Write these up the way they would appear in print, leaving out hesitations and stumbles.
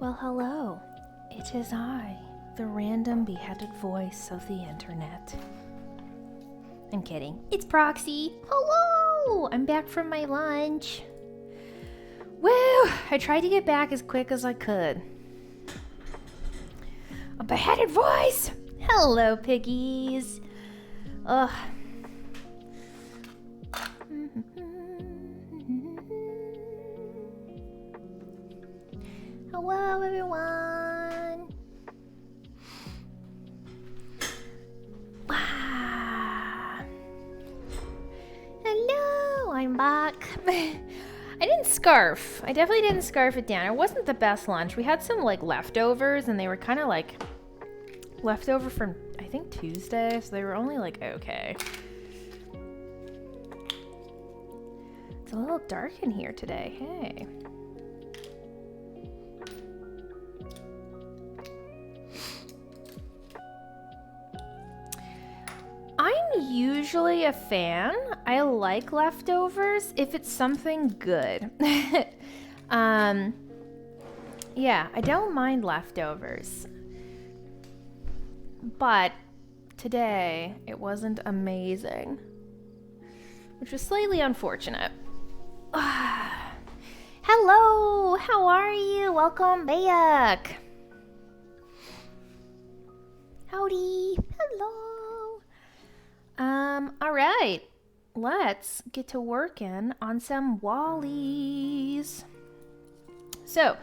Well, hello. It is I, the random beheaded voice of the internet. I'm kidding. It's Proxy. Hello! I'm back from my lunch. Woo! I tried to get back as quick as I could. A beheaded voice! Hello, piggies. Ugh. Hello, everyone. Hello, I'm back. I didn't scarf. I definitely didn't scarf it down. It wasn't the best lunch. We had some leftovers, and they were kind of leftover from I think Tuesday, so they were only okay. It's a little dark in here today. Hey. I'm usually a fan. I like leftovers if it's something good. Yeah, I don't mind leftovers. But today it wasn't amazing, which was slightly unfortunate. Hello, how are you? Welcome back. Howdy. Hello. All right, let's get to working on some wallies. So,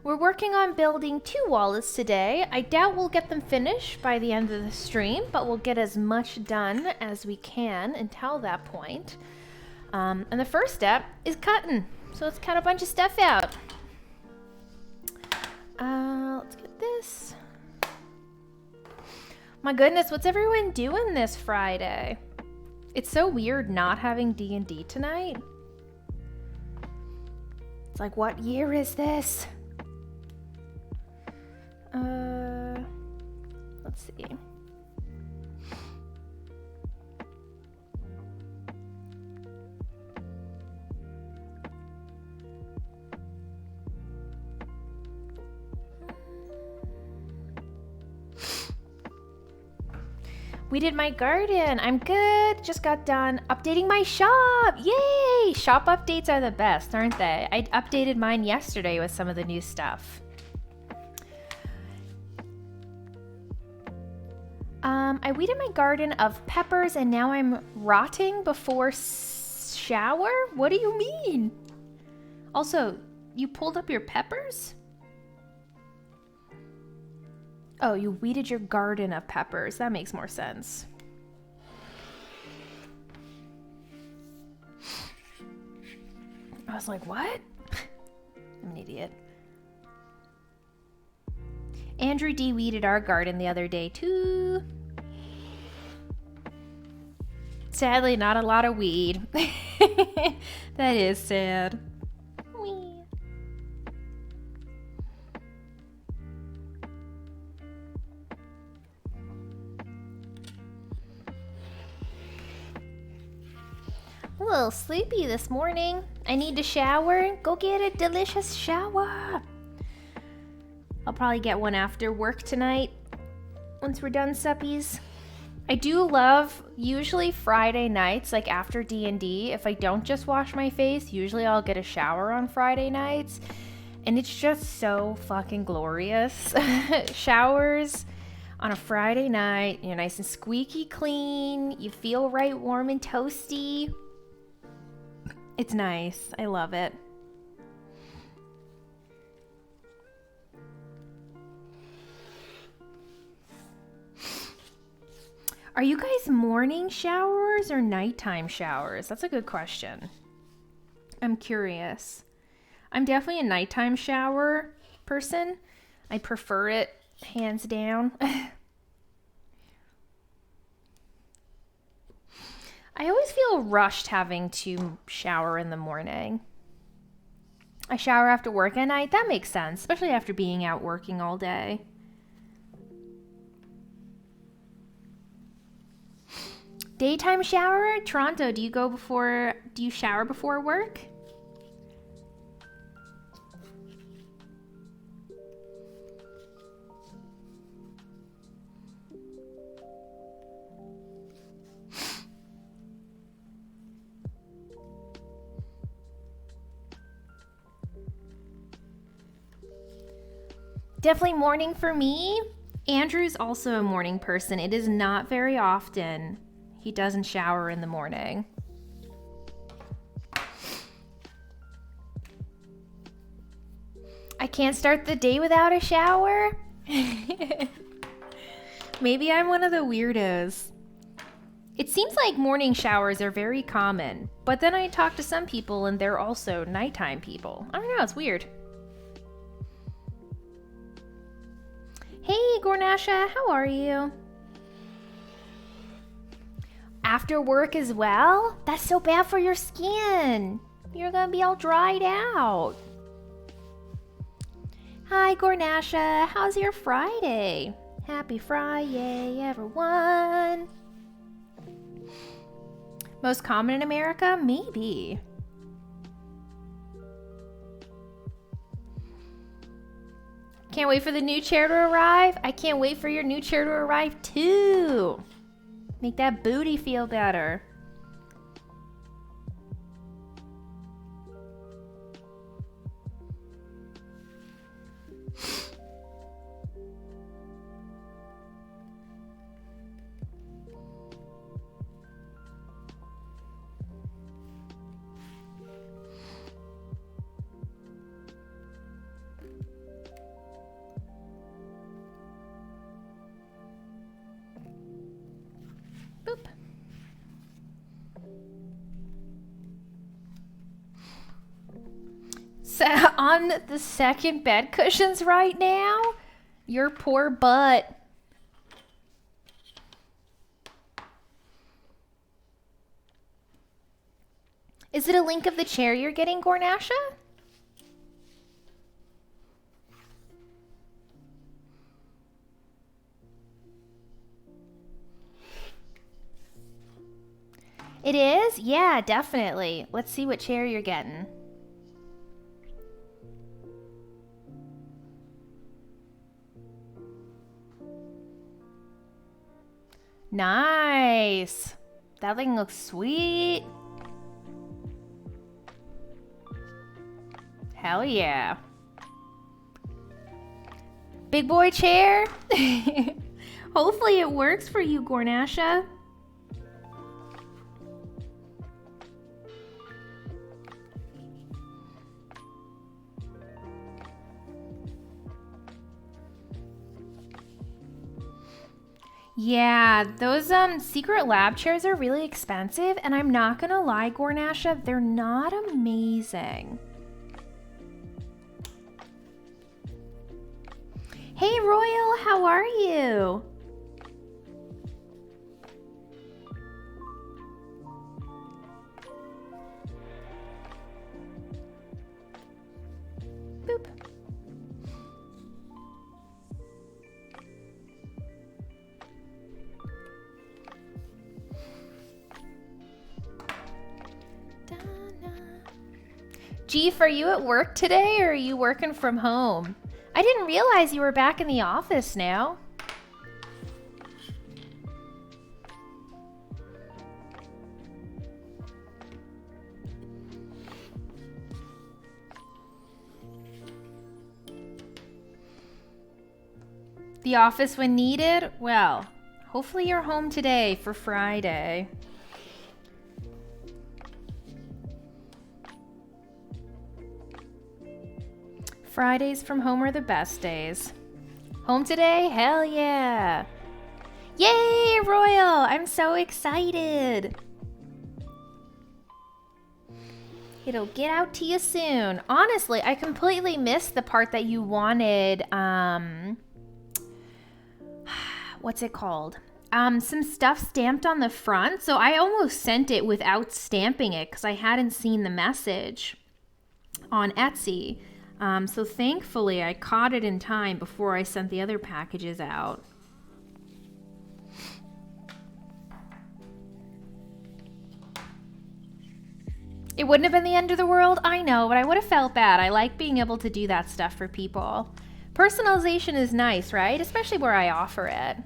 we're working on building 2 wallies today. I doubt we'll get them finished by the end of the stream, but we'll get as much done as we can until that point. And the first step is cutting. So let's cut a bunch of stuff out. Let's get this. My goodness, what's everyone doing this Friday? It's so weird not having D&D tonight. It's like, what year is this? Let's see. We did my garden. I'm good. Just got done updating my shop. Yay! Shop updates are the best, aren't they? I updated mine yesterday with some of the new stuff. I weeded my garden of peppers and now I'm rotting before shower? What do you mean? Also, you pulled up your peppers? Oh, you weeded your garden of peppers. That makes more sense. I was like, what? I'm an idiot. Andrew D. weeded our garden the other day, too. Sadly, not a lot of weed. That is sad. Wee. A little sleepy this morning. I need to shower. Go get a delicious shower. I'll probably get one after work tonight once we're done suppies. I do love usually Friday nights, like after D&D. If I don't just wash my face, usually I'll get a shower on Friday nights. And it's just so fucking glorious. Showers on a Friday night, you're nice and squeaky clean. You feel right warm and toasty. It's nice. I love it. Are you guys morning showers or nighttime showers? That's a good question. I'm curious. I'm definitely a nighttime shower person. I prefer it hands down. I always feel rushed having to shower in the morning. I shower after work at night. That makes sense, especially after being out working all day. Daytime shower? Toronto, do you shower before work? Definitely morning for me. Andrew's also a morning person. It is not very often he doesn't shower in the morning. I can't start the day without a shower? Maybe I'm one of the weirdos. It seems like morning showers are very common, but then I talk to some people and they're also nighttime people. I don't know, it's weird. Hey, Gornasha, how are you? After work as well? That's so bad for your skin. You're gonna be all dried out. Hi, Gornasha, how's your Friday? Happy Friday, everyone. Most common in America? Maybe. Can't wait for the new chair to arrive. I can't wait for your new chair to arrive too. Make that booty feel better. Boop. So on the second bed cushions right now? Your poor butt. Is it a link of the chair you're getting, Gornasha? It is? Yeah, definitely. Let's see what chair you're getting. Nice. That thing looks sweet. Hell yeah. Big boy chair? Hopefully it works for you, Gornasha. Yeah, those secret lab chairs are really expensive, and I'm not gonna lie, Gornasha, they're not amazing. Hey Royal, how are you? Boop. Jeef, are you at work today or are you working from home? I didn't realize you were back in the office now. The office when needed? Well, hopefully you're home today for Friday. Fridays from home are the best days. Home today? Hell yeah. Yay, Royal! I'm so excited. It'll get out to you soon. Honestly, I completely missed the part that you wanted, what's it called? Some stuff stamped on the front. So I almost sent it without stamping it because I hadn't seen the message on Etsy. So thankfully I caught it in time before I sent the other packages out. It wouldn't have been the end of the world, I know, but I would have felt bad. I like being able to do that stuff for people. Personalization is nice, right? Especially where I offer it.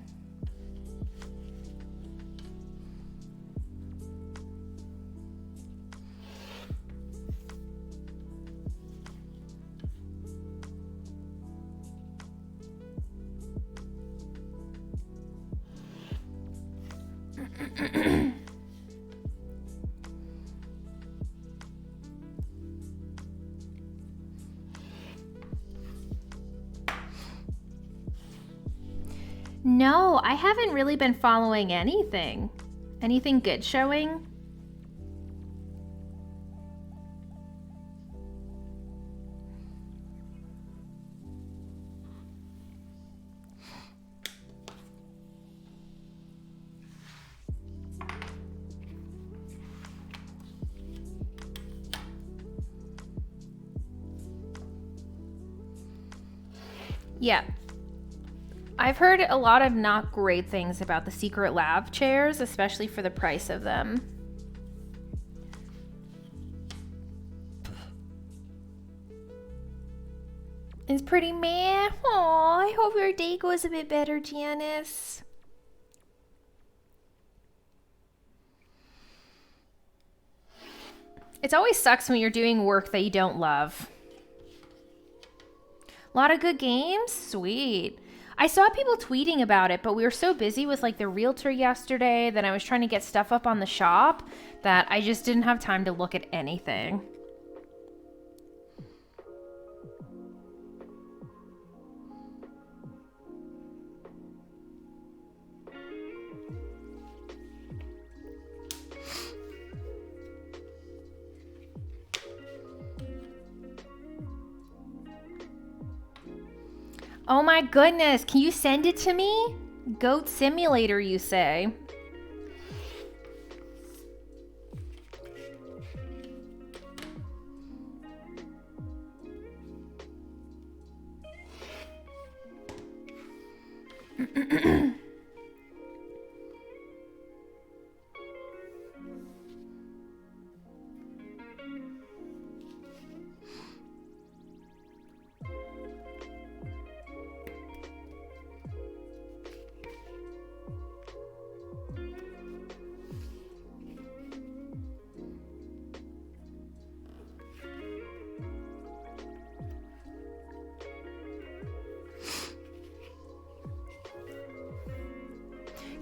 No, I haven't really been following anything. Anything good showing? Yeah. I've heard a lot of not great things about the Secret Lab chairs, especially for the price of them. It's pretty meh. Aw, I hope your day goes a bit better, Janice. It always sucks when you're doing work that you don't love. A lot of good games? Sweet. I saw people tweeting about it, but we were so busy with like the realtor yesterday that I was trying to get stuff up on the shop that I just didn't have time to look at anything. Oh my goodness, can you send it to me? Goat Simulator, you say?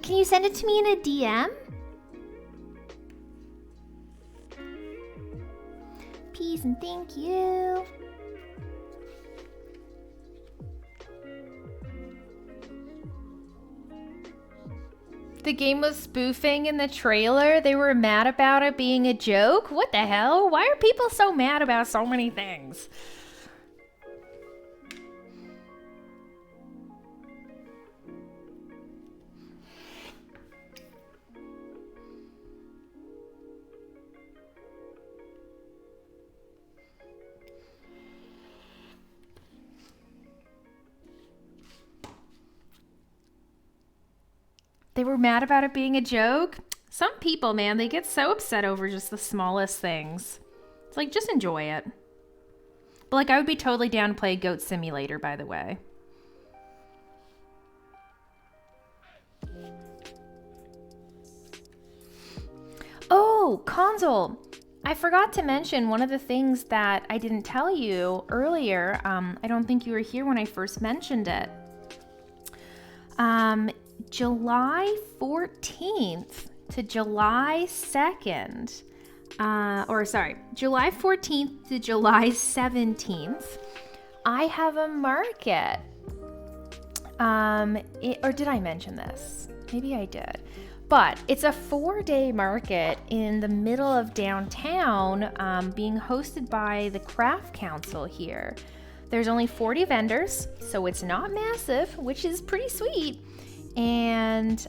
Can you send it to me in a DM? Peace and thank you. The game was spoofing in the trailer. They were mad about it being a joke. What the hell? Why are people so mad about so many things? They were mad about it being a joke? Some people, man, they get so upset over just the smallest things. It's like, just enjoy it. But like, I would be totally down to play Goat Simulator, by the way. Oh, console. I forgot to mention one of the things that I didn't tell you earlier. I don't think you were here when I first mentioned it. July 14th to July 2nd, July 14th to July 17th, I have a market. Or did I mention this? Maybe I did. But it's a 4-day market in the middle of downtown, being hosted by the Craft Council here. There's only 40 vendors, so it's not massive, which is pretty sweet. And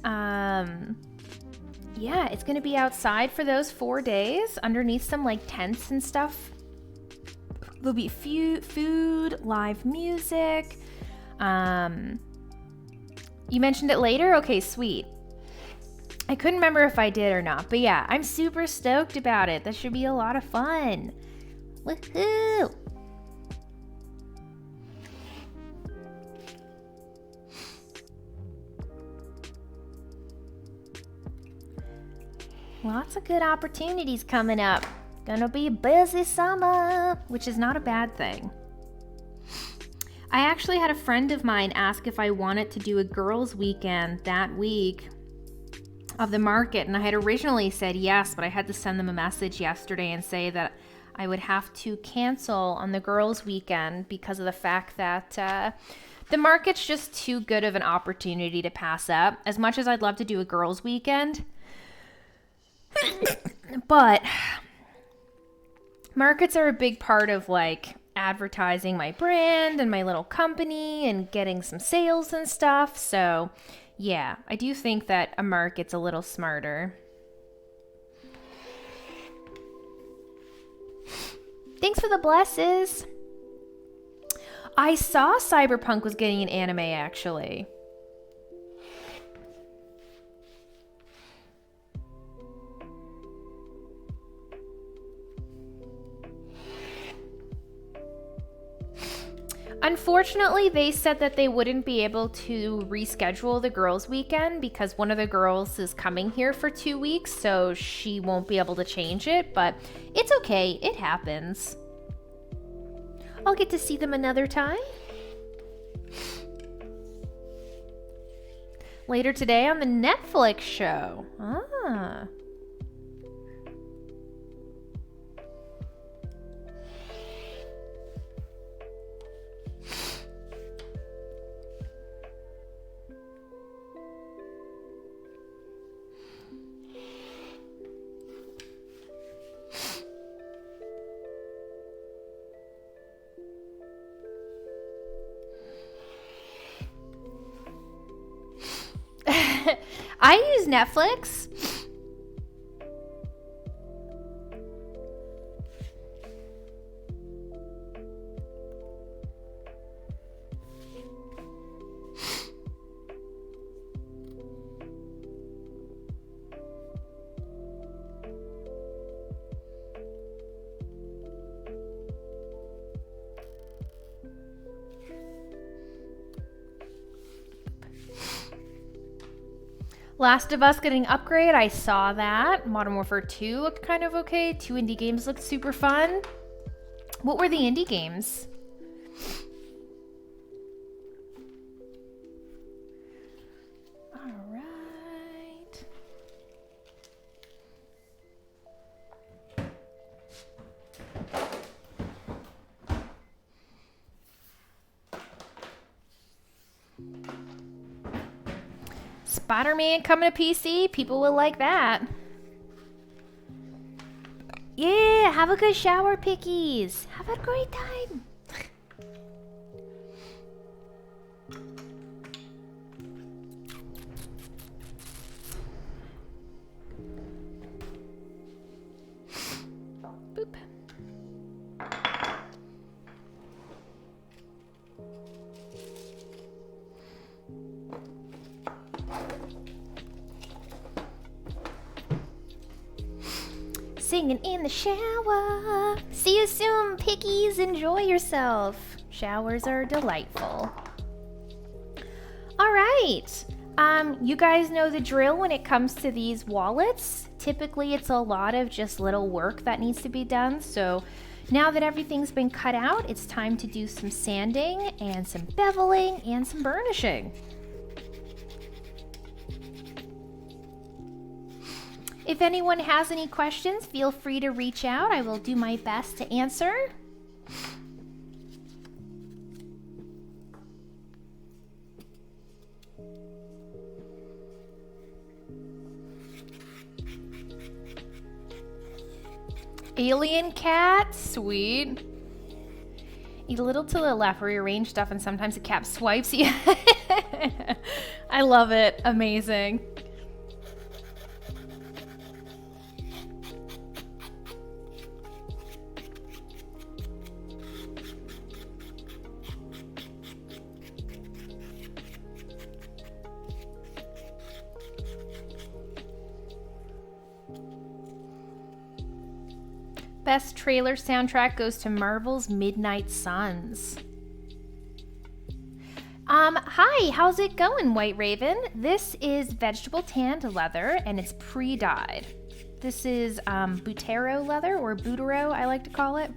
yeah, it's gonna be outside for those 4 days, underneath some like tents and stuff. There'll be food, live music. You mentioned it later? Okay, sweet. I couldn't remember if I did or not, but yeah, I'm super stoked about it. That should be a lot of fun. Woohoo! Lots of good opportunities coming up. Gonna be a busy summer, which is not a bad thing. I actually had a friend of mine ask if I wanted to do a girls' weekend that week of the market, and I had originally said yes, but I had to send them a message yesterday and say that I would have to cancel on the girls' weekend because of the fact that The market's just too good of an opportunity to pass up. As much as I'd love to do a girls' weekend, but markets are a big part of like advertising my brand and my little company and getting some sales and stuff. So yeah, I do think that a market's a little smarter. Thanks for the blesses. I saw Cyberpunk was getting an anime, actually. Unfortunately, they said that they wouldn't be able to reschedule the girls' weekend because one of the girls is coming here for 2 weeks, so she won't be able to change it, but it's okay. It happens. I'll get to see them another time. Later today on the Netflix show. Ah. I use Netflix. Last of Us getting upgrade, I saw that. Modern Warfare 2 looked kind of okay. 2 indie games looked super fun. What were the indie games? All right. Spider-Man coming to PC. People will like that. Yeah, have a good shower, Pickies. Have a great time. Boop. Singing in the shower. See you soon, Pickies. Enjoy yourself. Showers are delightful. All right. You guys know the drill when it comes to these wallets. Typically, it's a lot of just little work that needs to be done. So now that everything's been cut out, it's time to do some sanding and some beveling and some burnishing. If anyone has any questions, feel free to reach out. I will do my best to answer. Alien cat, sweet. Eat a little to the left, rearrange stuff, and sometimes the cat swipes you. I love it. Amazing. Best trailer soundtrack goes to Marvel's Midnight Suns. Hi, how's it going, White Raven? This is vegetable tanned leather, and it's pre-dyed. This is Butero leather, or Butero, I like to call it.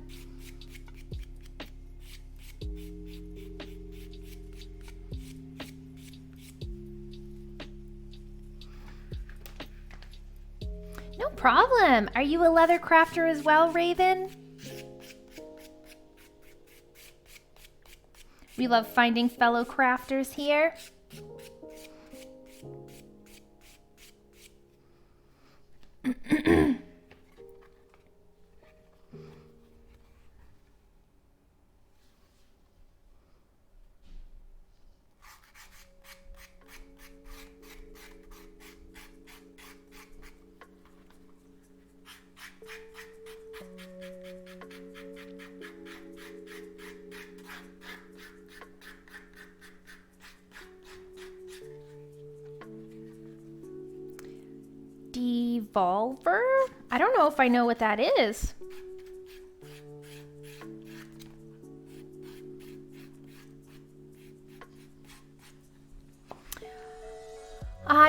No problem. Are you a leather crafter as well, Raven? We love finding fellow crafters here. Devolver? I don't know if I know what that is.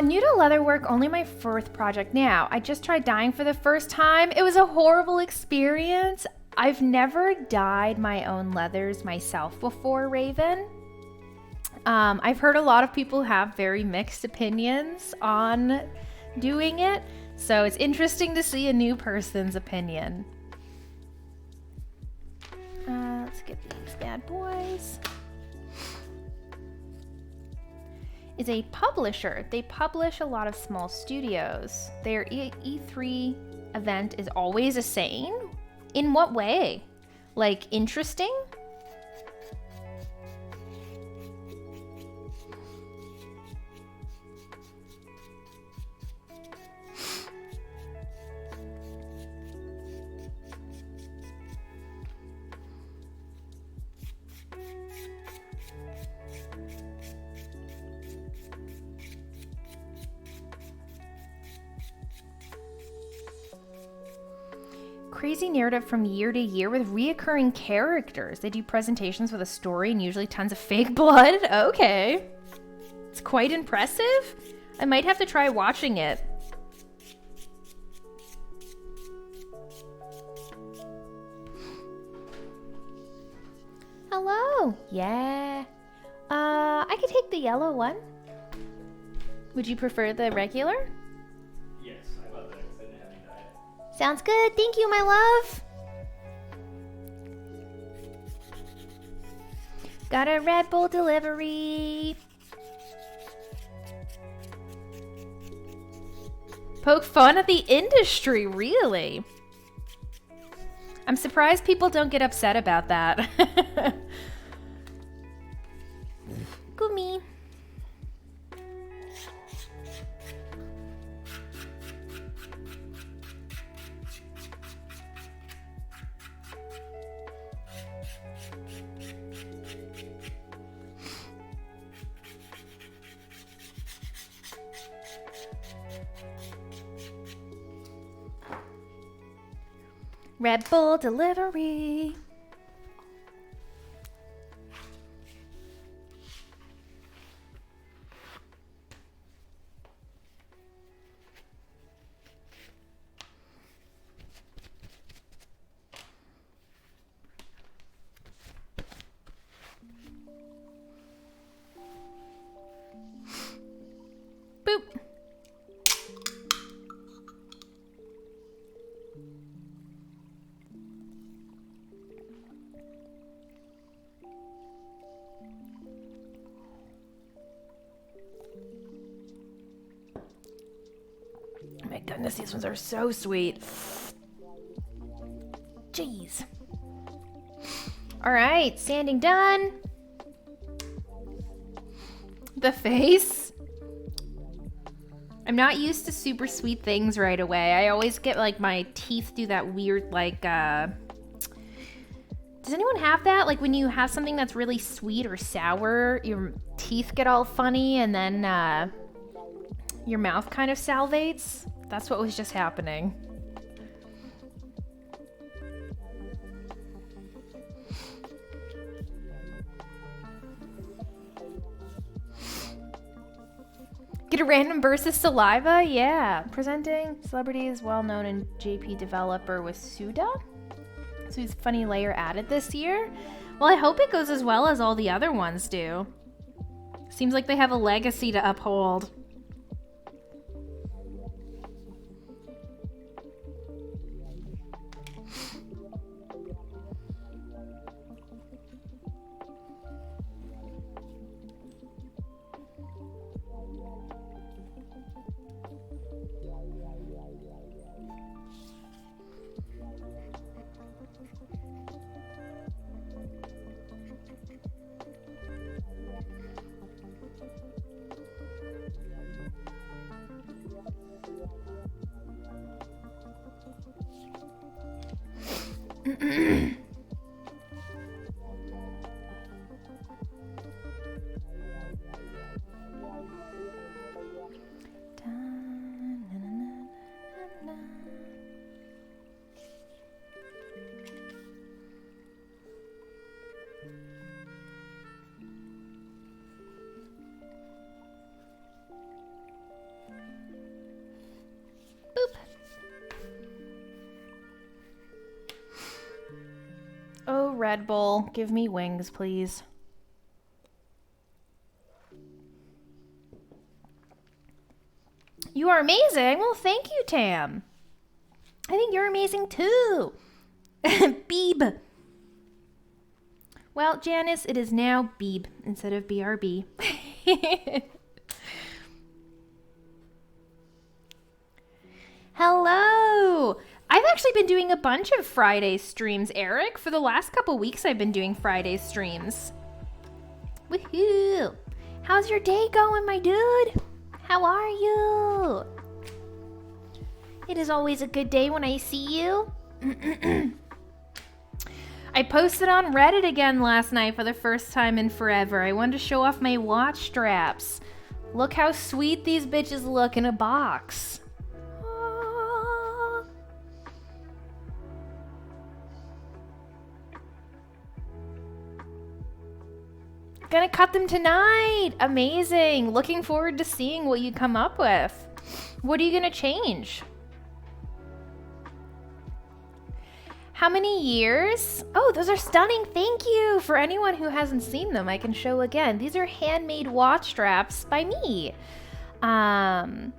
New to leatherwork, only my fourth project now. I just tried dyeing for the first time. It was a horrible experience. I've never dyed my own leathers myself before, Raven. I've heard a lot of people have very mixed opinions on doing it, so it's interesting to see a new person's opinion. Let's get these bad boys. Is a publisher. They publish a lot of small studios. Their E3 event is always a saying. In what way? Like interesting? Crazy narrative from year to year with reoccurring characters. They do presentations with a story and usually tons of fake blood. Okay. It's quite impressive. I might have to try watching it. Hello. Yeah. I could take the yellow one. Would you prefer the regular? Sounds good. Thank you, my love. Got a Red Bull delivery. Poke fun at the industry, really? I'm surprised people don't get upset about that. Gumi. Red Bull delivery. Boop. My goodness, these ones are so sweet. Jeez. All right, sanding done. The face. I'm not used to super sweet things right away. I always get like my teeth do that weird like, does anyone have that? Like when you have something that's really sweet or sour, your teeth get all funny and then your mouth kind of salivates. That's what was just happening. Get a random burst of saliva? Yeah. Presenting celebrities well known in JP developer with Suda. So he's funny layer added this year. Well, I hope it goes as well as all the other ones do. Seems like they have a legacy to uphold. Oh, Red Bull, give me wings, please. You are amazing. Well, thank you, Tam. I think you're amazing too. Beeb. Well, Janice, it is now Beeb instead of BRB. Hello. I've actually been doing a bunch of Friday streams, Eric. For the last couple weeks, I've been doing Friday streams. Woohoo. How's your day going, my dude? How are you? It is always a good day when I see you. I posted on Reddit again last night for the first time in forever. I wanted to show off my watch straps. Look how sweet these bitches look in a box. Gonna cut them tonight. Amazing. Looking forward to seeing what you come up with. What are you gonna change? How many years? Oh, those are stunning. Thank you. For anyone who hasn't seen them, I can show again. These are handmade watch straps by me. Yeah,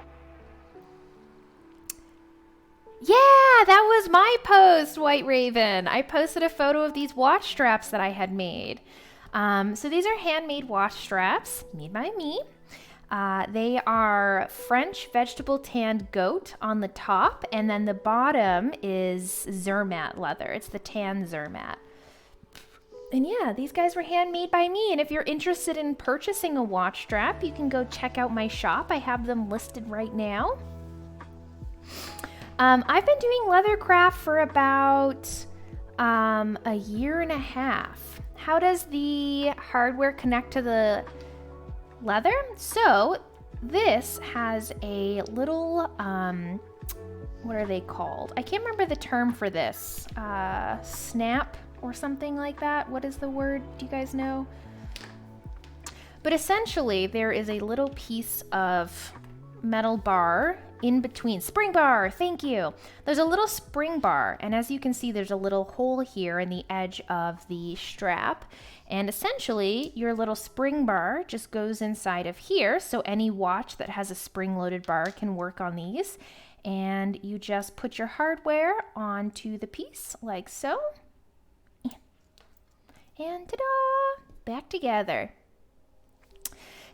that was my post, White Raven. I posted a photo of these watch straps that I had made. So these are handmade watch straps made by me. They are French vegetable tanned goat on the top, and then the bottom is Zermatt leather. It's the tan Zermatt. And yeah, these guys were handmade by me. And if you're interested in purchasing a watch strap, you can go check out my shop. I have them listed right now. I've been doing leathercraft for about a year and a half. How does the hardware connect to the leather? So this has a little, what are they called? I can't remember the term for this. Snap or something like that. What is the word? Do you guys know? But essentially there is a little piece of metal bar in between. Spring bar, thank you. There's a little spring bar, and as you can see, there's a little hole here in the edge of the strap. And essentially, your little spring bar just goes inside of here, so any watch that has a spring-loaded bar can work on these. And you just put your hardware onto the piece, like so. And ta-da! Back together.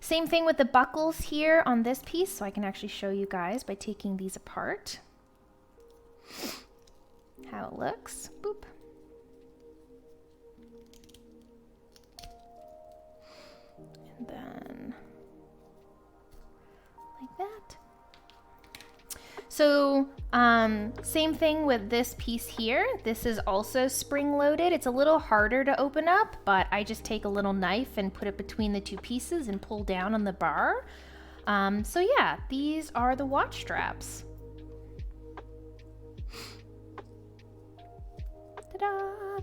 Same thing with the buckles here on this piece, so I can actually show you guys by taking these apart. How it looks. Boop. And then like that. So same thing with this piece here. This is also spring loaded. It's a little harder to open up, but I just take a little knife and put it between the two pieces and pull down on the bar. So yeah, these are the watch straps. Ta-da!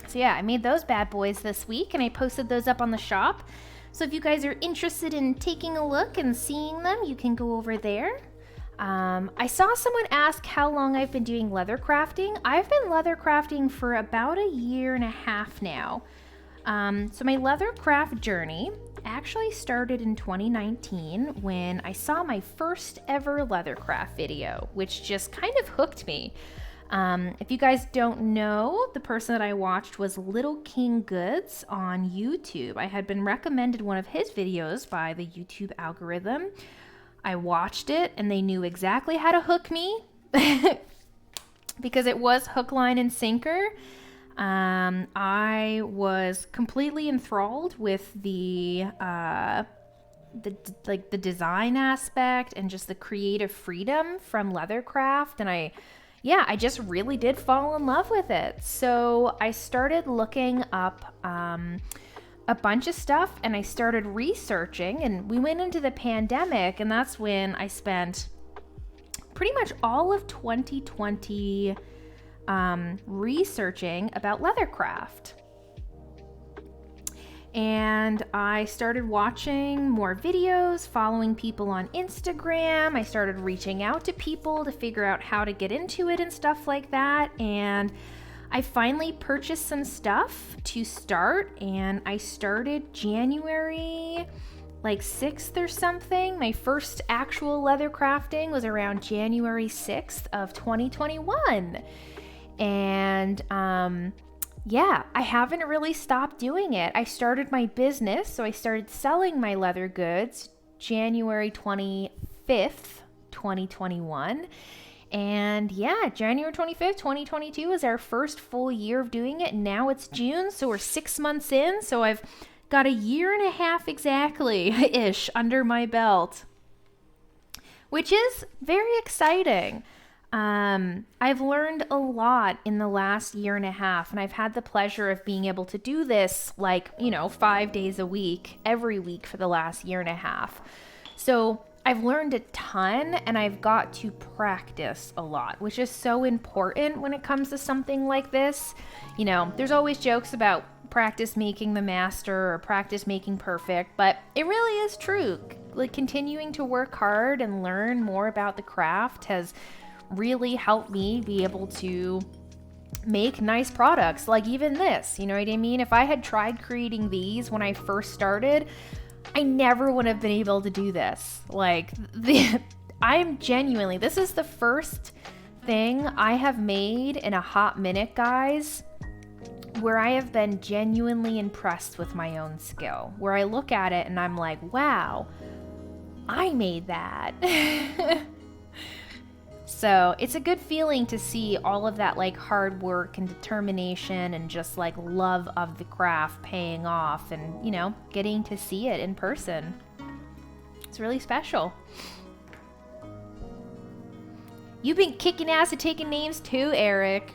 So yeah, I made those bad boys this week and I posted those up on the shop. So if you guys are interested in taking a look and seeing them, you can go over there. I saw someone ask how long I've been doing leather crafting. I've been leather crafting for about a year and a half now. So my leather craft journey actually started in 2019 when I saw my first ever leather craft video, which just kind of hooked me. If you guys don't know, the person that I watched was Little King Goods on YouTube. I had been recommended one of his videos by the YouTube algorithm. I watched it and they knew exactly how to hook me because it was hook, line, and sinker. I was completely enthralled with the design aspect and just the creative freedom from leathercraft, and I yeah, I just really did fall in love with it. So I started looking up a bunch of stuff, and I started researching, and we went into the pandemic, and that's when I spent pretty much all of 2020 researching about leathercraft. And I started watching more videos, following people on Instagram. I started reaching out to people to figure out how to get into it and stuff like that. And I finally purchased some stuff to start, and I started January like 6th or something. My first actual leather crafting was around January 6th of 2021. And yeah, I haven't really stopped doing it. I started my business, so I started selling my leather goods January 25th, 2021. And yeah, January 25th, 2022 is our first full year of doing it. Now it's June, so we're 6 months in. So I've got a year and a half exactly-ish under my belt, which is very exciting. I've learned a lot in the last year and a half, and I've had the pleasure of being able to do this 5 days a week, every week for the last year and a half. So I've learned a ton, and I've got to practice a lot, which is so important when it comes to something like this. There's always jokes about practice making the master or practice making perfect, but it really is true. Like, continuing to work hard and learn more about the craft has really helped me be able to make nice products like even this. You know what I mean? If I had tried creating these when I first started, I never would have been able to do this. This is the first thing I have made in a hot minute, guys, where I have been genuinely impressed with my own skill, where I look at it and I'm like, wow, I made that. So it's a good feeling to see all of that hard work and determination and just love of the craft paying off, and getting to see it in person. It's really special. You've been kicking ass and taking names too, Eric.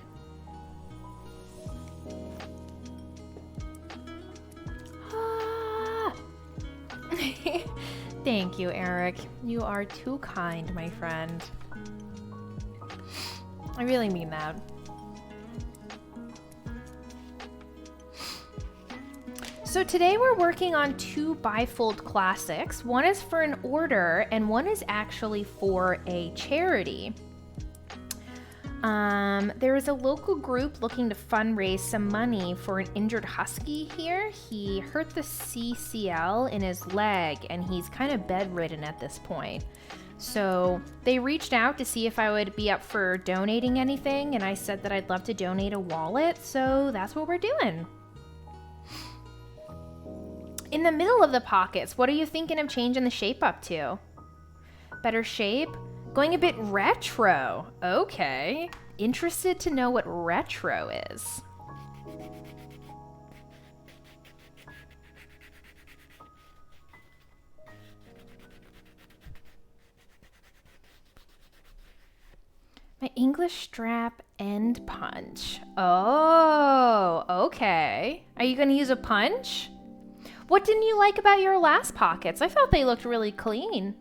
Thank you, Eric. You are too kind, my friend. I really mean that. So today we're working on 2 bifold classics. One is for an order, and one is actually for a charity. There is a local group looking to fundraise some money for an injured husky here. He hurt the CCL in his leg, and he's kind of bedridden at this point. So they reached out to see if I would be up for donating anything, and I said that I'd love to donate a wallet, so that's what we're doing. In the middle of the pockets, what are you thinking of changing the shape up to? Better shape? Going a bit retro. Okay. Interested to know what retro is. My English strap end punch. Oh, okay. Are you going to use a punch? What didn't you like about your last pockets? I thought they looked really clean.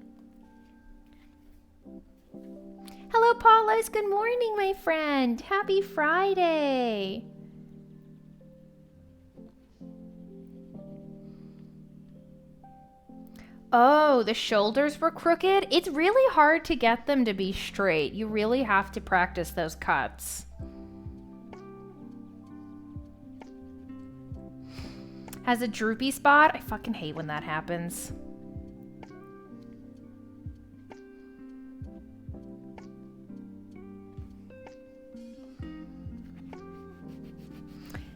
Hello, Paulos. Good morning, my friend. Happy Friday. Oh, the shoulders were crooked? It's really hard to get them to be straight. You really have to practice those cuts. Has a droopy spot? I fucking hate when that happens.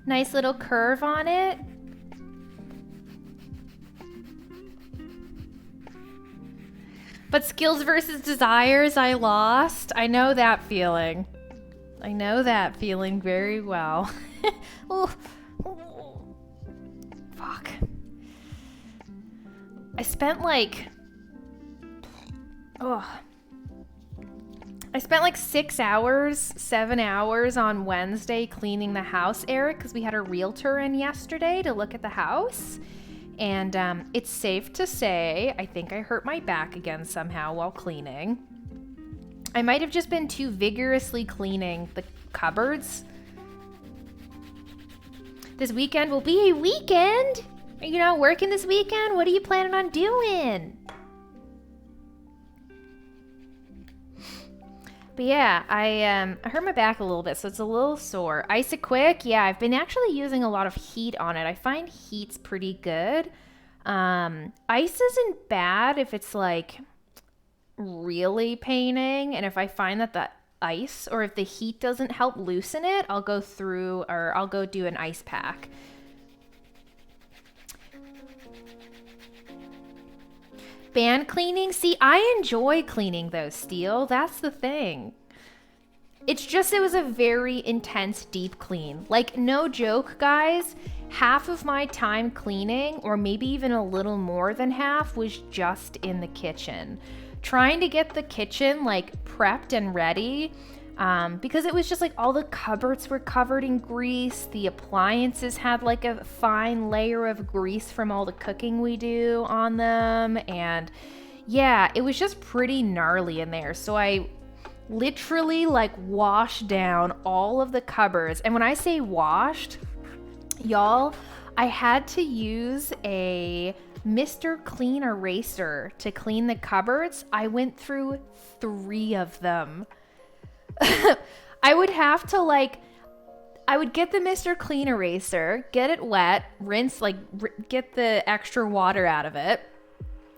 Nice little curve on it. But skills versus desires, I lost. I know that feeling. I know that feeling very well. Oh, fuck. I spent I spent like 6 hours, 7 hours on Wednesday cleaning the house, Eric, because we had a realtor in yesterday to look at the house. And it's safe to say, I think I hurt my back again somehow while cleaning. I might have just been too vigorously cleaning the cupboards. This weekend will be a weekend. Are you not working this weekend? What are you planning on doing? But yeah, I hurt my back a little bit, so it's a little sore. Ice-A-Quick, yeah, I've been actually using a lot of heat on it. I find heat's pretty good. Ice isn't bad if it's like really paining, and if I find that the ice or if the heat doesn't help loosen it, I'll go do an ice pack. Band cleaning? See, I enjoy cleaning those, Steel. That's the thing. It's just, it was a very intense deep clean. Like, no joke, guys. Half of my time cleaning, or maybe even a little more than half, was just in the kitchen. Trying to get the kitchen, like, prepped and ready. Because it was just like all the cupboards were covered in grease. The appliances had like a fine layer of grease from all the cooking we do on them. And yeah, it was just pretty gnarly in there. So I literally like washed down all of the cupboards. And when I say washed, y'all, I had to use a Mr. Clean eraser to clean the cupboards. I went through 3 of them. I would have to I would get the Mr. Clean eraser, get it wet, rinse, get the extra water out of it.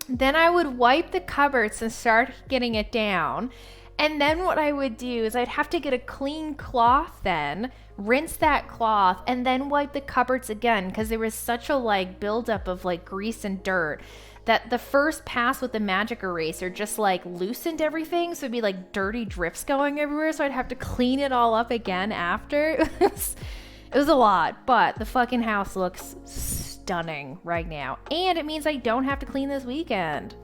Then I would wipe the cupboards and start getting it down. And then what I would do is I'd have to get a clean cloth then, rinse that cloth, and then wipe the cupboards again because there was such a buildup of grease and dirt that the first pass with the magic eraser just loosened everything, so it'd be dirty drips going everywhere, so I'd have to clean it all up again after. It was a lot, but the fucking house looks stunning right now, and it means I don't have to clean this weekend.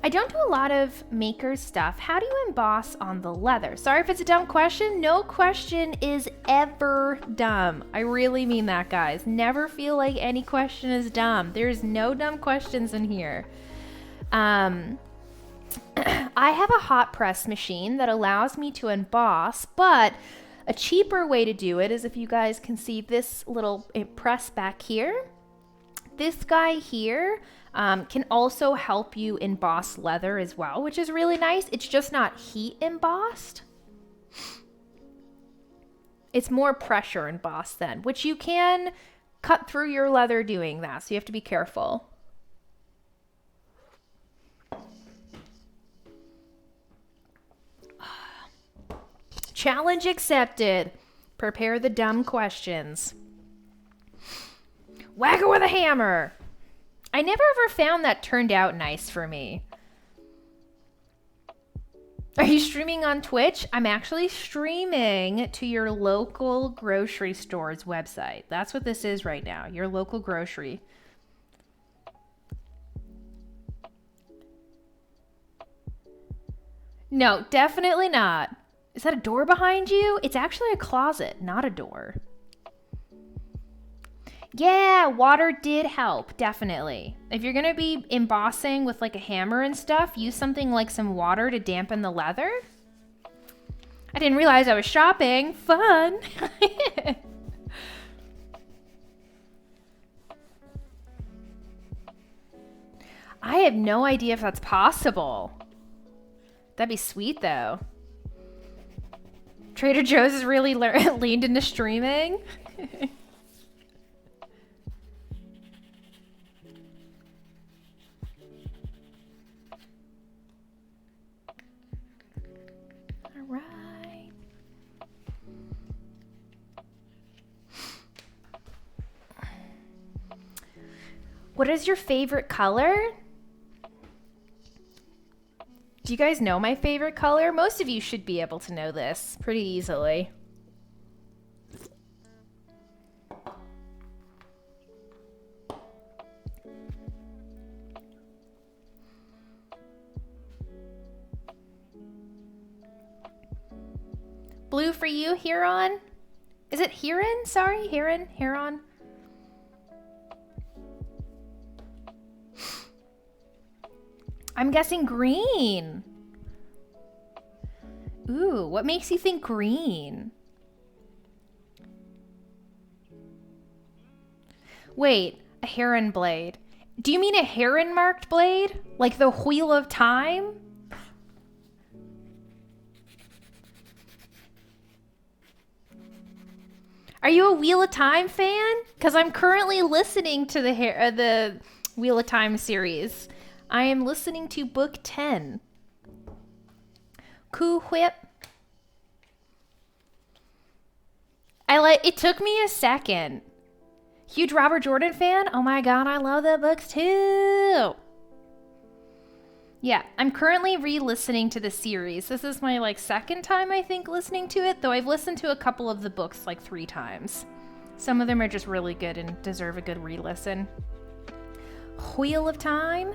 I don't do a lot of maker stuff. How do you emboss on the leather? Sorry if it's a dumb question. No question is ever dumb. I really mean that, guys. Never feel like any question is dumb. There's no dumb questions in here. I have a hot press machine that allows me to emboss, but a cheaper way to do it is if you guys can see this little press back here. This guy here can also help you emboss leather as well, which is really nice. It's just not heat embossed. It's more pressure embossed then, which you can cut through your leather doing that, so you have to be careful. Challenge accepted. Prepare the dumb questions. Whack it with a hammer. I never ever found that turned out nice for me. Are you streaming on Twitch? I'm actually streaming to your local grocery store's website. That's what this is right now, your local grocery. No, definitely not. Is that a door behind you? It's actually a closet, not a door. Yeah, water did help, definitely. If you're going to be embossing with a hammer and stuff, use something like some water to dampen the leather. I didn't realize I was shopping. Fun. I have no idea if that's possible. That'd be sweet, though. Trader Joe's has really leaned into streaming. Right. What is your favorite color? Do you guys know my favorite color? Most of you should be able to know this pretty easily. Blue for you, Huron? Is it Huron? Sorry, Huron. I'm guessing green. Ooh, what makes you think green? Wait, a heron blade. Do you mean a heron marked blade? Like the Wheel of Time? Are you a Wheel of Time fan? Because I'm currently listening to the Wheel of Time series. I am listening to book 10. Cool Whip. It took me a second. Huge Robert Jordan fan? Oh my god, I love the books too. Yeah, I'm currently re-listening to the series. This is my second time, I think, listening to it, though I've listened to a couple of the books 3 times. Some of them are just really good and deserve a good re-listen. Wheel of Time?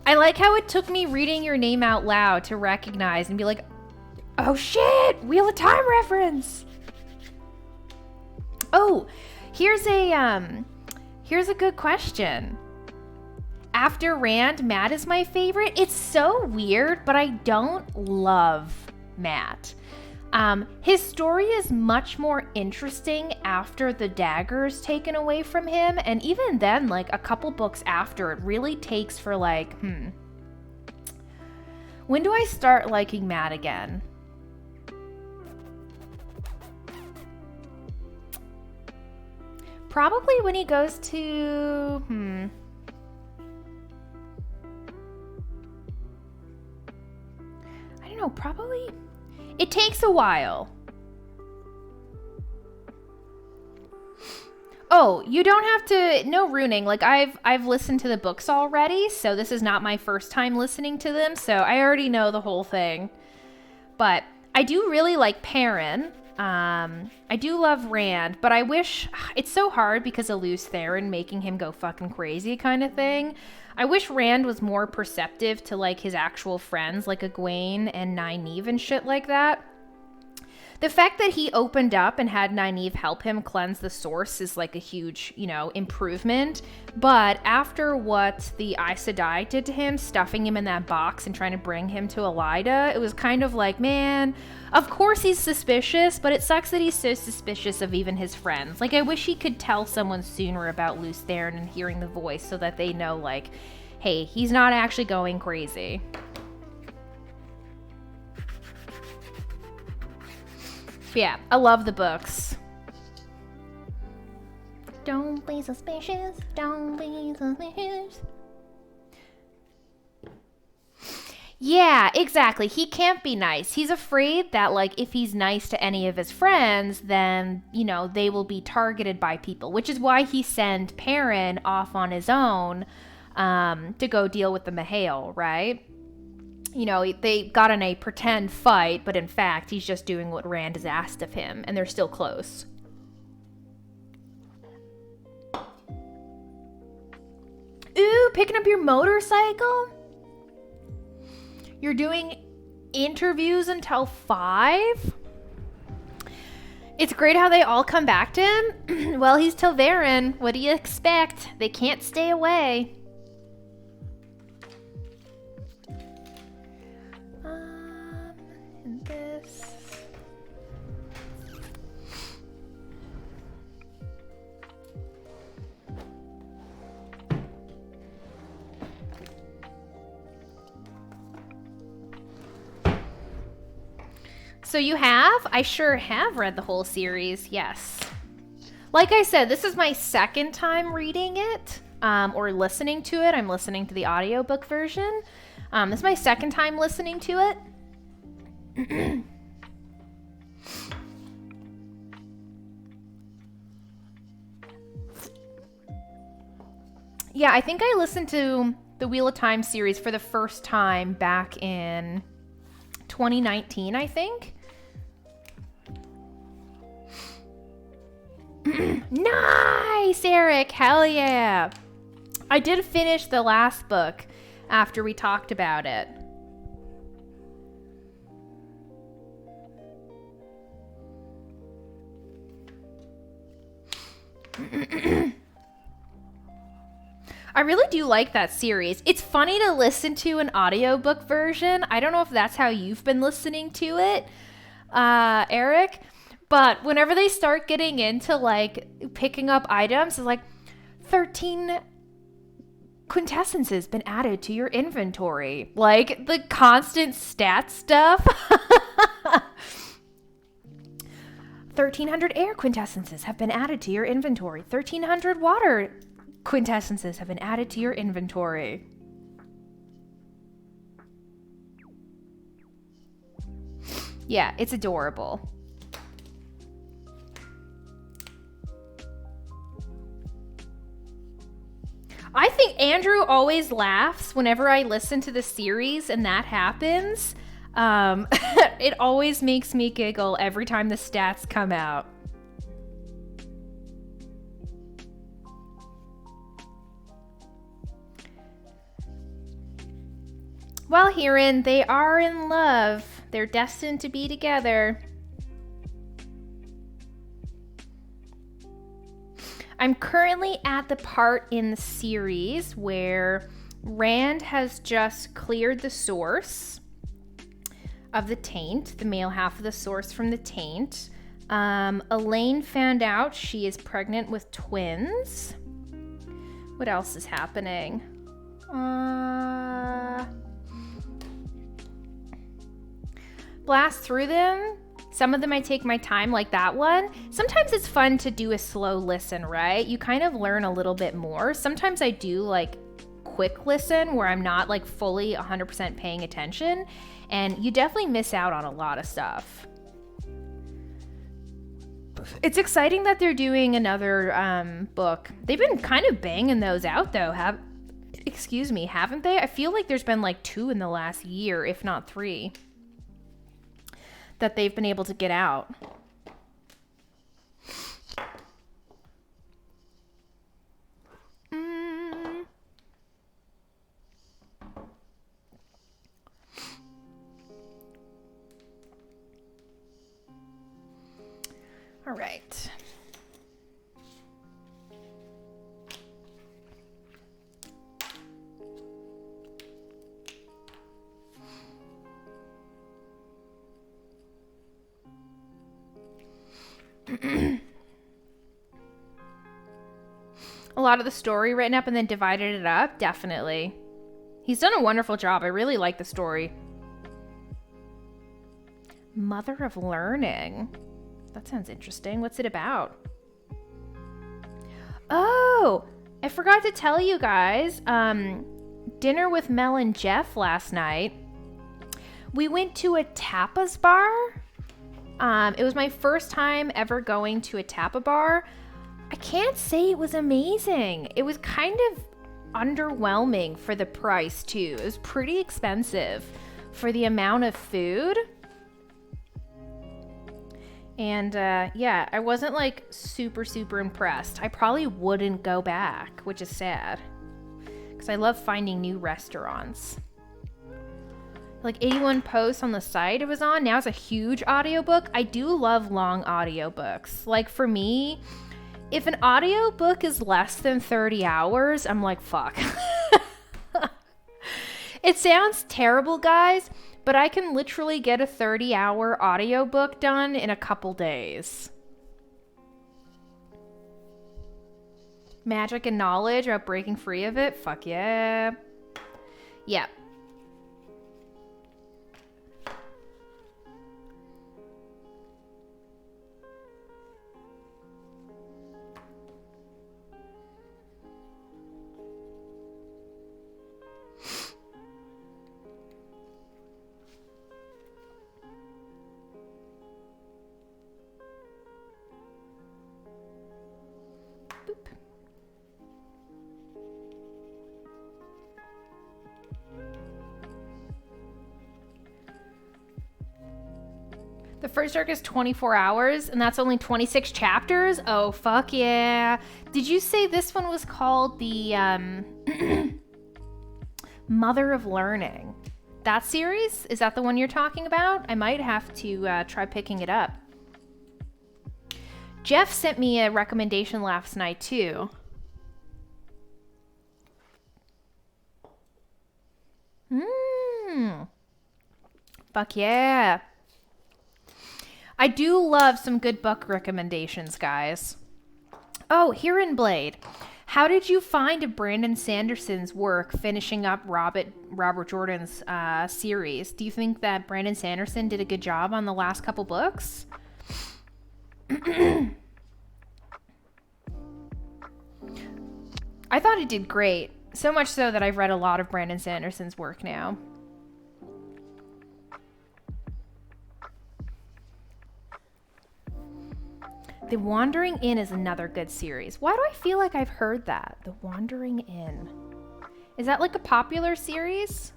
I like how it took me reading your name out loud to recognize and be like, oh shit, Wheel of Time reference. Oh, here's a good question. After Rand, Matt is my favorite. It's so weird, but I don't love Matt. His story is much more interesting after the dagger's taken away from him, and even then, a couple books after, it really takes for when do I start liking Matt again? Probably when he goes to, I don't know, probably, it takes a while. Oh, you don't have to, no ruining, I've listened to the books already, so this is not my first time listening to them, so I already know the whole thing. But I do really like Perrin. I do love Rand, but I wish, it's so hard because of Luce Theron making him go fucking crazy kind of thing. I wish Rand was more perceptive to his actual friends like Egwene and Nynaeve and shit like that. The fact that he opened up and had Nynaeve help him cleanse the source is a huge, improvement. But after what the Aes Sedai did to him, stuffing him in that box and trying to bring him to Elaida, it was kind of man, of course he's suspicious, but it sucks that he's so suspicious of even his friends. I wish he could tell someone sooner about Luce Theron and hearing the voice so that they know, hey, he's not actually going crazy. Yeah, I love the books. Don't be suspicious. Don't be suspicious. Yeah, exactly. He can't be nice. He's afraid that, if he's nice to any of his friends, then, they will be targeted by people, which is why he sent Perrin off on his own to go deal with the Mahale, right? They got in a pretend fight, but in fact, he's just doing what Rand has asked of him, and they're still close. Ooh, picking up your motorcycle? You're doing interviews until 5? It's great how they all come back to him. Well, he's Tilverin. What do you expect? They can't stay away. So you have? I sure have read the whole series, yes. Like I said, this is my second time reading it, or listening to it. I'm listening to the audiobook version. This is my second time listening to it. Yeah, I think I listened to the Wheel of Time series for the first time back in 2019, I think. Nice, Eric. Hell yeah. I did finish the last book after we talked about it. I really do like that series. It's funny to listen to an audiobook version. I don't know if that's how you've been listening to it, Eric, but whenever they start getting into like picking up items, it's like 13 quintessences been added to your inventory. Like the constant stat stuff. 1,300 air quintessences have been added to your inventory. 1,300 water quintessences have been added to your inventory. Yeah, it's adorable. I think Andrew always laughs whenever I listen to the series and that happens. It always makes me giggle every time the stats come out. Well, Hiran, they are in love. They're destined to be together. I'm currently at the part in the series where Rand has just cleared the source of the taint, the male half of the source from the taint. Elaine found out she is pregnant with twins. What else is happening? Blast through them. Some of them I take my time, like that one. Sometimes it's fun to do a slow listen, right? You kind of learn a little bit more. Sometimes I do like quick listen where I'm not like fully 100% paying attention, and you definitely miss out on a lot of stuff. It's exciting that they're doing another book. They've been kind of banging those out though, haven't they? I feel like there's been like 2 in the last year, if not 3. That they've been able to get out. All right. A lot of the story written up and then divided it up, definitely. He's done a wonderful job. I really like the story. Mother of Learning. That sounds interesting. What's it about? Oh, I forgot to tell you guys. Dinner with Mel and Jeff last night. We went to a tapas bar. It was my first time ever going to a tapa bar. I can't say it was amazing. It was kind of underwhelming for the price too. It was pretty expensive for the amount of food. And yeah, I wasn't like super impressed. I probably wouldn't go back, which is sad. Because I love finding new restaurants. Like 81 posts on the site it was on. Now it's a huge audiobook. I do love long audiobooks. Like for me, if an audiobook is less than 30 hours, I'm like, fuck. It sounds terrible, guys, but I can literally get a 30-hour audiobook done in a couple days. Magic and knowledge about breaking free of it? Fuck yeah. Yeah. The first arc is 24 hours, and that's only 26 chapters? Oh, fuck yeah. Did you say this one was called the Mother of Learning? That series? Is that the one you're talking about? I might have to try picking it up. Jeff sent me a recommendation last night too. Fuck yeah. I do love some good book recommendations, guys. Oh, here in Blade. How did you find Brandon Sanderson's work finishing up Robert Jordan's series? Do you think that Brandon Sanderson did a good job on the last couple books? I thought it did great. So much so that I've read a lot of Brandon Sanderson's work now. The Wandering Inn is another good series. Why do I feel like I've heard that? The Wandering Inn. Is that like a popular series?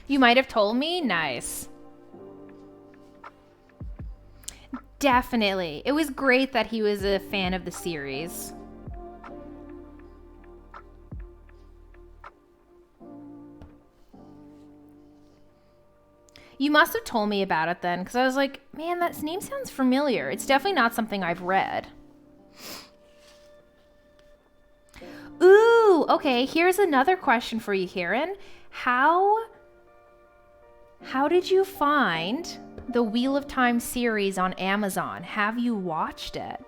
You might have told me? Nice. Definitely. It was great that he was a fan of the series. You must have told me about it then, because I was like, man, that name sounds familiar. It's definitely not something I've read. Ooh, okay, here's another question for you, Karen. How did you find the Wheel of Time series on Amazon? Have you watched it?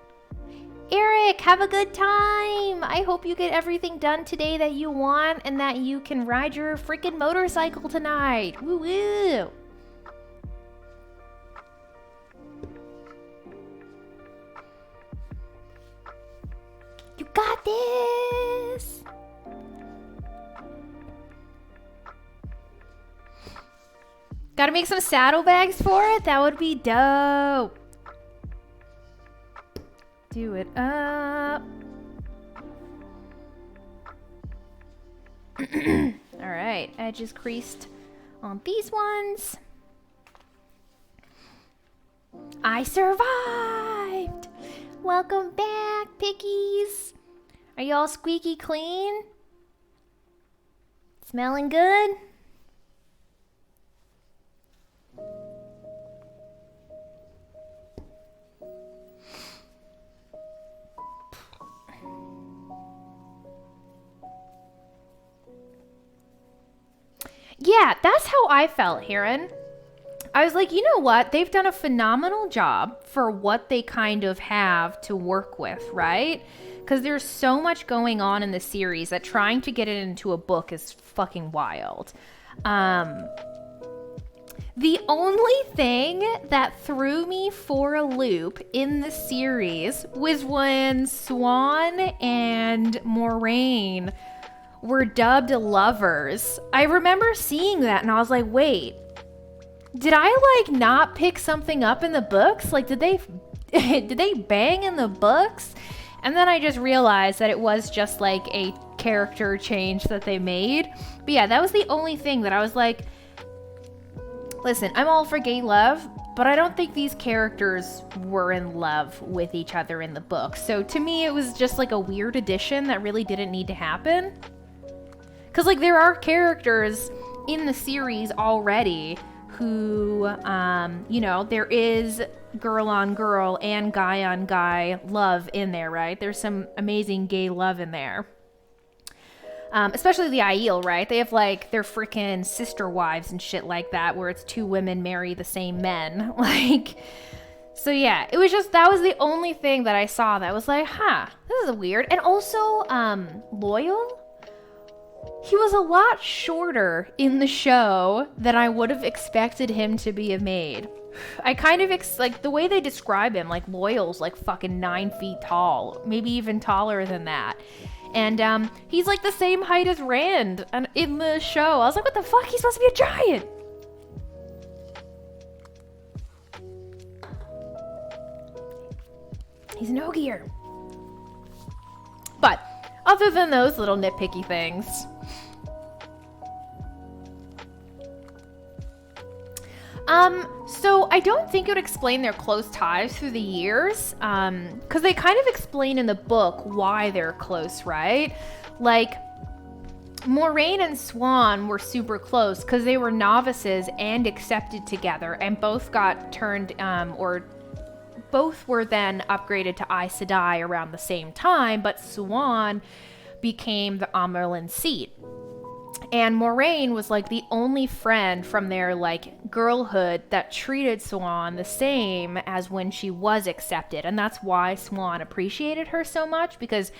Eric, have a good time. I hope you get everything done today that you want and that you can ride your freaking motorcycle tonight. Woo woo. You got this! Gotta make some saddlebags for it? That would be dope. Do it up. Alright, edges creased on these ones. I survived! Welcome back, pickies. Are you all squeaky clean? Smelling good? Yeah, that's how I felt, Heron. I was like, you know what? They've done a phenomenal job for what they kind of have to work with, right? Because there's so much going on in the series that trying to get it into a book is fucking wild. The only thing that threw me for a loop in the series was when Swan and Moraine were dubbed lovers. I remember seeing that and I was like, wait, did I like not pick something up in the books? Like, did they bang in the books? And then I just realized that it was just like a character change that they made. But yeah, that was the only thing that I was like, listen, I'm all for gay love, but I don't think these characters were in love with each other in the book. So to me, it was just like a weird addition that really didn't need to happen. Because like there are characters in the series already who, you know, there is girl on girl and guy on guy love in there, right? There's some amazing gay love in there. Especially the Aiel, right? They have like their freaking sister wives and shit like that, where it's two women marry the same men. Like, so yeah, it was just, that was the only thing that I saw that was like, huh, this is weird. And also, Loyal, he was a lot shorter in the show than I would have expected him to be a maid. I kind of, like, the way they describe him, like, Loyal's like fucking 9 feet tall, maybe even taller than that. And he's like the same height as Rand in the show. I was like, what the fuck? He's supposed to be a giant. He's an Ogier. But other than those little nitpicky things, so I don't think it would explain their close ties through the years, because they kind of explain in the book why they're close, right? Like, Moraine and Swan were super close because they were novices and accepted together, and both got turned, or both were then upgraded to Aes Sedai around the same time, but Swan became the Amerlin seat. And Moraine was like the only friend from their like girlhood that treated Swan the same as when she was accepted. And that's why Swan appreciated her so much, because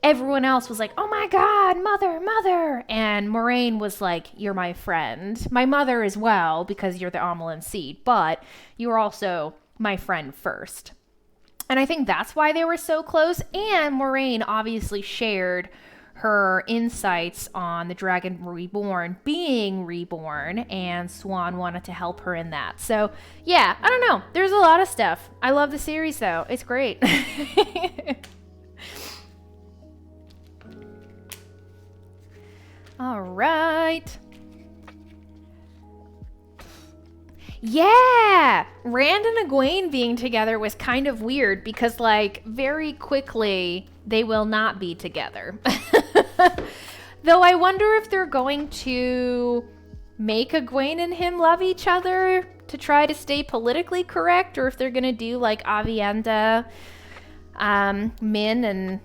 everyone else was like, oh my God, mother, mother. And Moraine was like, you're my friend. My mother as well, because you're the Amelin seed, but you're also my friend first. And I think that's why they were so close. And Moraine obviously shared her insights on the Dragon Reborn being reborn, and Swan wanted to help her in that. So yeah, I don't know. There's a lot of stuff. I love the series though. It's great. All right. Yeah, Rand and Egwene being together was kind of weird because, like, very quickly they will not be together. Though I wonder if they're going to make Egwene and him love each other to try to stay politically correct, or if they're going to do like Aviendha, Min, and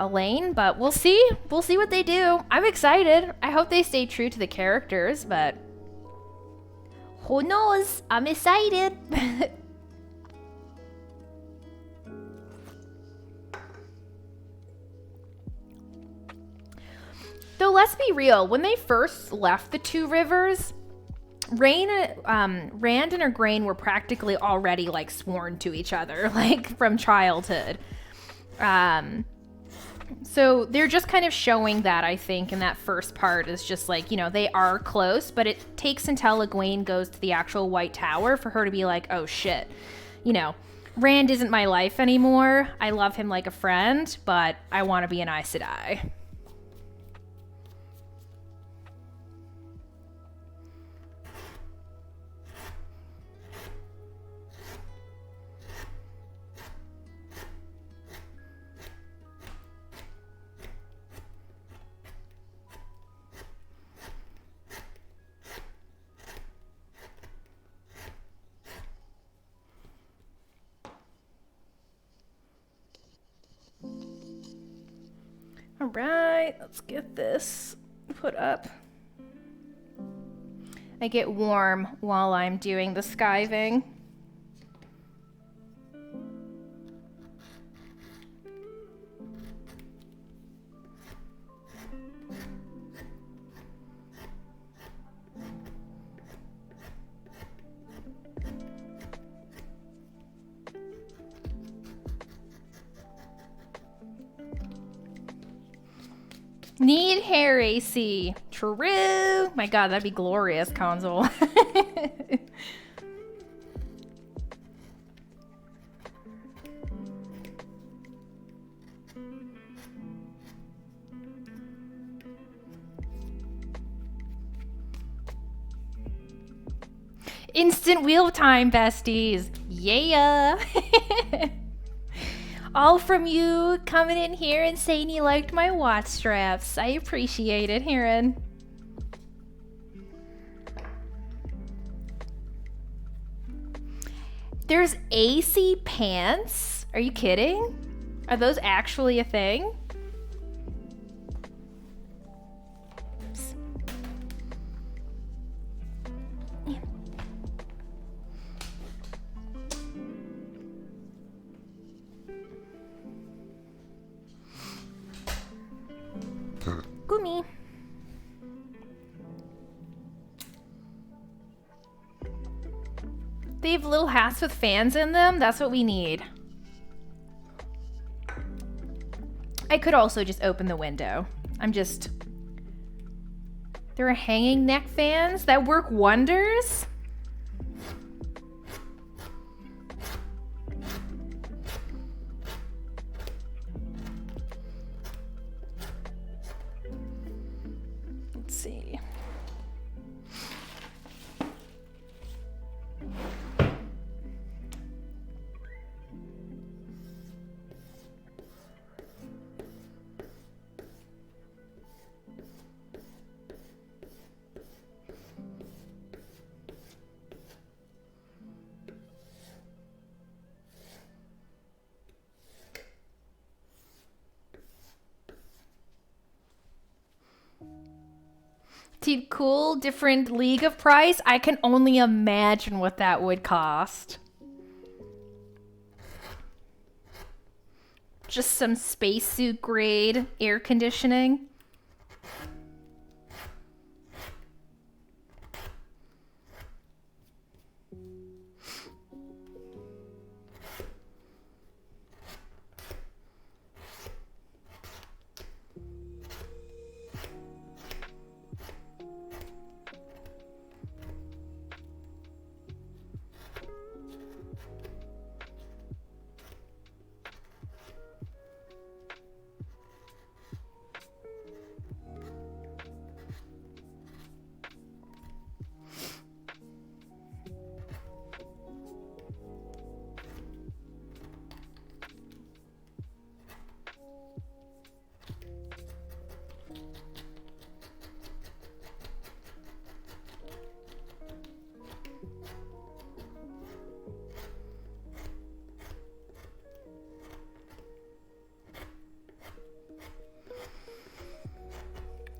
Elaine. But we'll see. We'll see what they do. I'm excited. I hope they stay true to the characters, but who knows? I'm excited. Though, let's be real, when they first left the Two Rivers, Rand and Egwene were practically already like sworn to each other, like from childhood. So they're just kind of showing that, I think, in that first part is just like, you know, they are close, but it takes until Egwene goes to the actual White Tower for her to be like, oh shit, you know, Rand isn't my life anymore. I love him like a friend, but I want to be an Aes Sedai. All right, let's get this put up. I get warm while I'm doing the skiving. Need hair AC. True. My God, that'd be glorious, console. Instant wheel time, besties. Yeah. All from you coming in here and saying you liked my watch straps. I appreciate it, Heron. There's AC pants? Are you kidding? Are those actually a thing? Oops. Gumi. They have little hats with fans in them. That's what we need. I could also just open the window. There are hanging neck fans that work wonders. Let's see. Dude, cool, different league of price. I can only imagine what that would cost. Just some spacesuit grade air conditioning.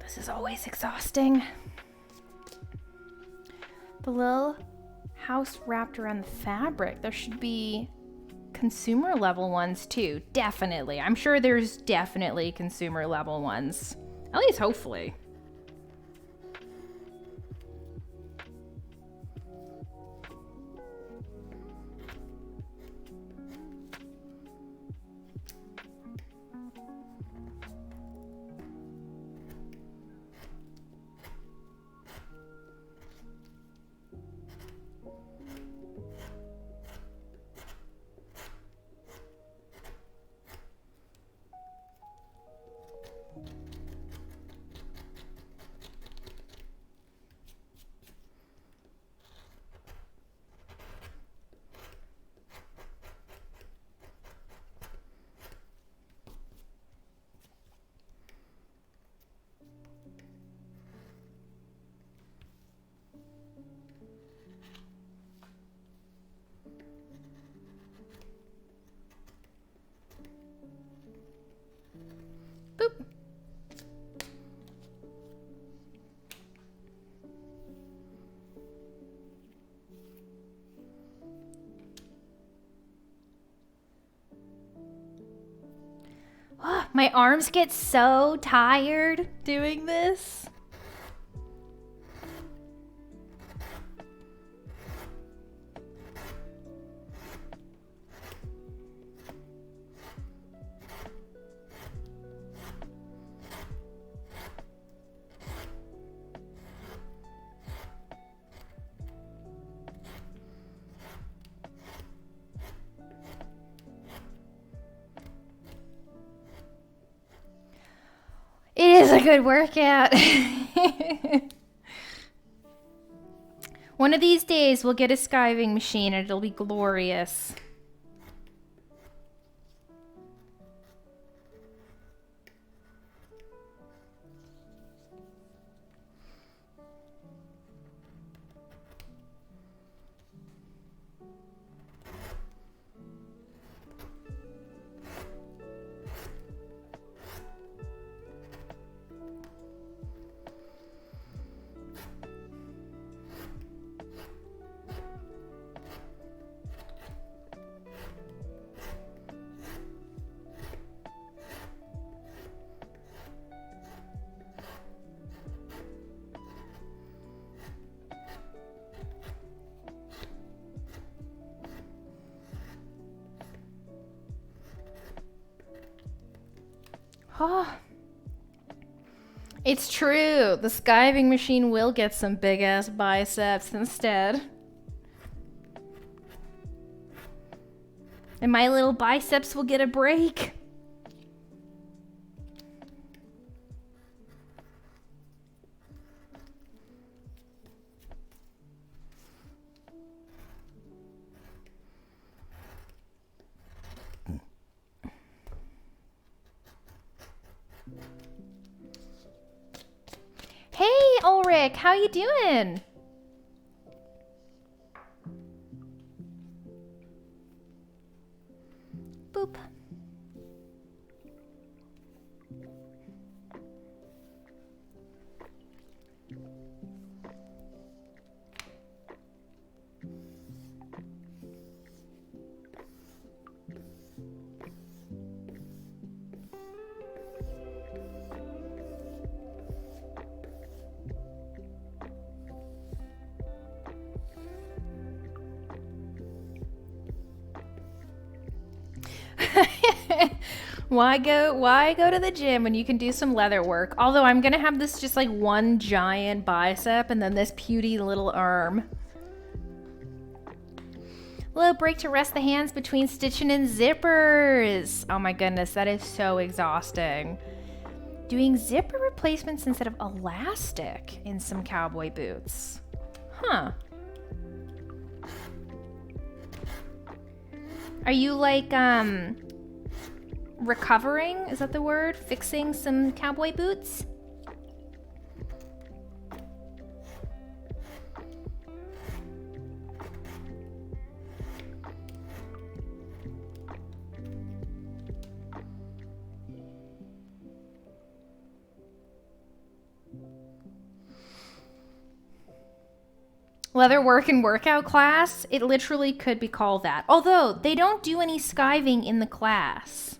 This is always exhausting. The little house wrapped around the fabric. There should be consumer level ones too. Definitely. I'm sure there's definitely consumer level ones. At least hopefully. Boop. My arms get so tired doing this. It is a good workout. One of these days we'll get a skiving machine and it'll be glorious. Oh, it's true. The skiving machine will get some big ass biceps instead. And my little biceps will get a break. Hey, Ulrich, how you doing? Boop. Why go to the gym when you can do some leather work? Although I'm gonna have this just like one giant bicep and then this puny little arm. Little break to rest the hands between stitching and zippers. Oh my goodness, that is so exhausting. Doing zipper replacements instead of elastic in some cowboy boots. Huh. Are you like, recovering? Is that the word? Fixing some cowboy boots? Leather work and workout class, it literally could be called that. Although they don't do any skiving in the class.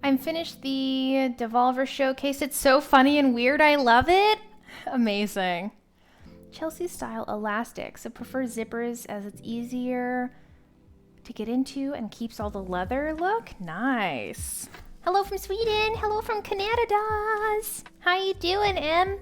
I'm finished the Devolver showcase. It's so funny and weird. I love it. Amazing. Chelsea style elastic. So prefer zippers as it's easier to get into and keeps all the leather look. Nice. Hello from Sweden. Hello from Canada. How you doing, Em?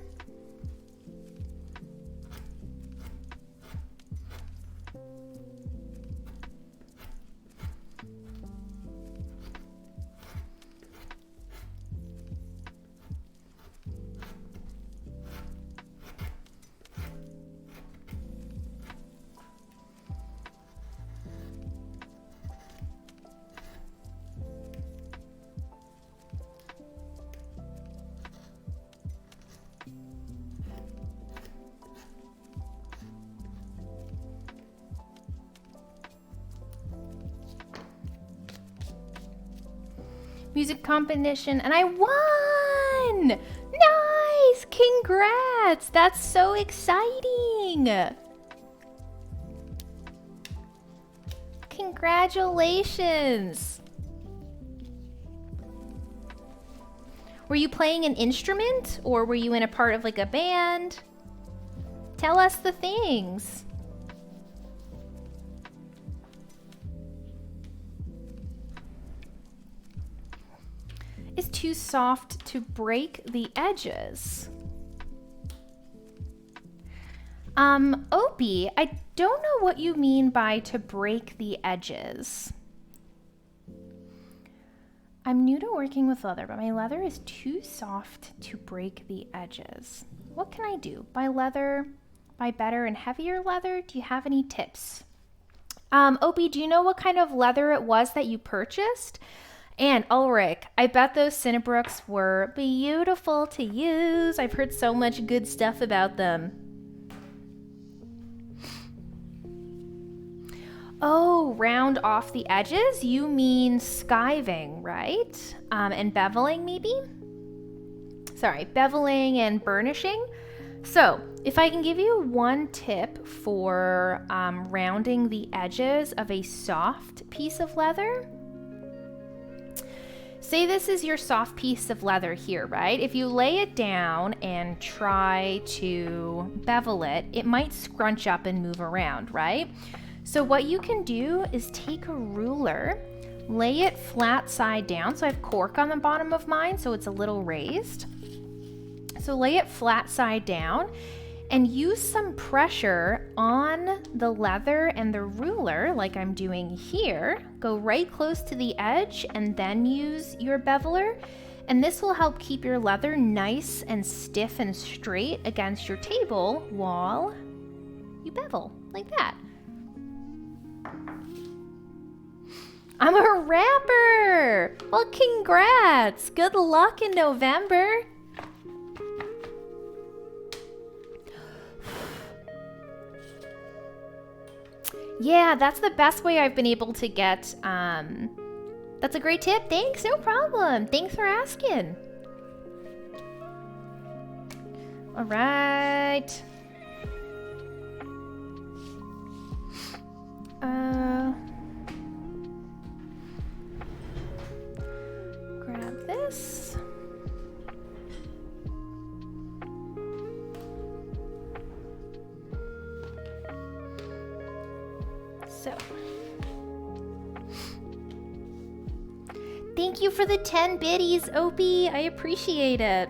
Music competition, and I won! Nice! Congrats! That's so exciting! Congratulations! Were you playing an instrument, or were you in a part of like a band? Tell us the things. Is too soft to break the edges. Opie, I don't know what you mean by to break the edges. I'm new to working with leather, but my leather is too soft to break the edges. What can I do? Buy better and heavier leather? Do you have any tips? Opie, do you know what kind of leather it was that you purchased? And Ulrich, I bet those Cinnabrooks were beautiful to use. I've heard so much good stuff about them. Oh, round off the edges? You mean skiving, right? And beveling maybe? Sorry, beveling and burnishing. So, if I can give you one tip for rounding the edges of a soft piece of leather. Say this is your soft piece of leather here, right? If you lay it down and try to bevel it, it might scrunch up and move around, right? So what you can do is take a ruler, lay it flat side down. So I have cork on the bottom of mine, so it's a little raised. So lay it flat side down and use some pressure on the leather and the ruler like I'm doing here. Go right close to the edge and then use your beveler. And this will help keep your leather nice and stiff and straight against your table while you bevel, like that. I'm a rapper! Well, congrats! Good luck in November! Yeah, that's the best way I've been able to get, that's a great tip. Thanks, no problem. Thanks for asking. All right. Grab this. So. Thank you for the 10 biddies, Opie. I appreciate it.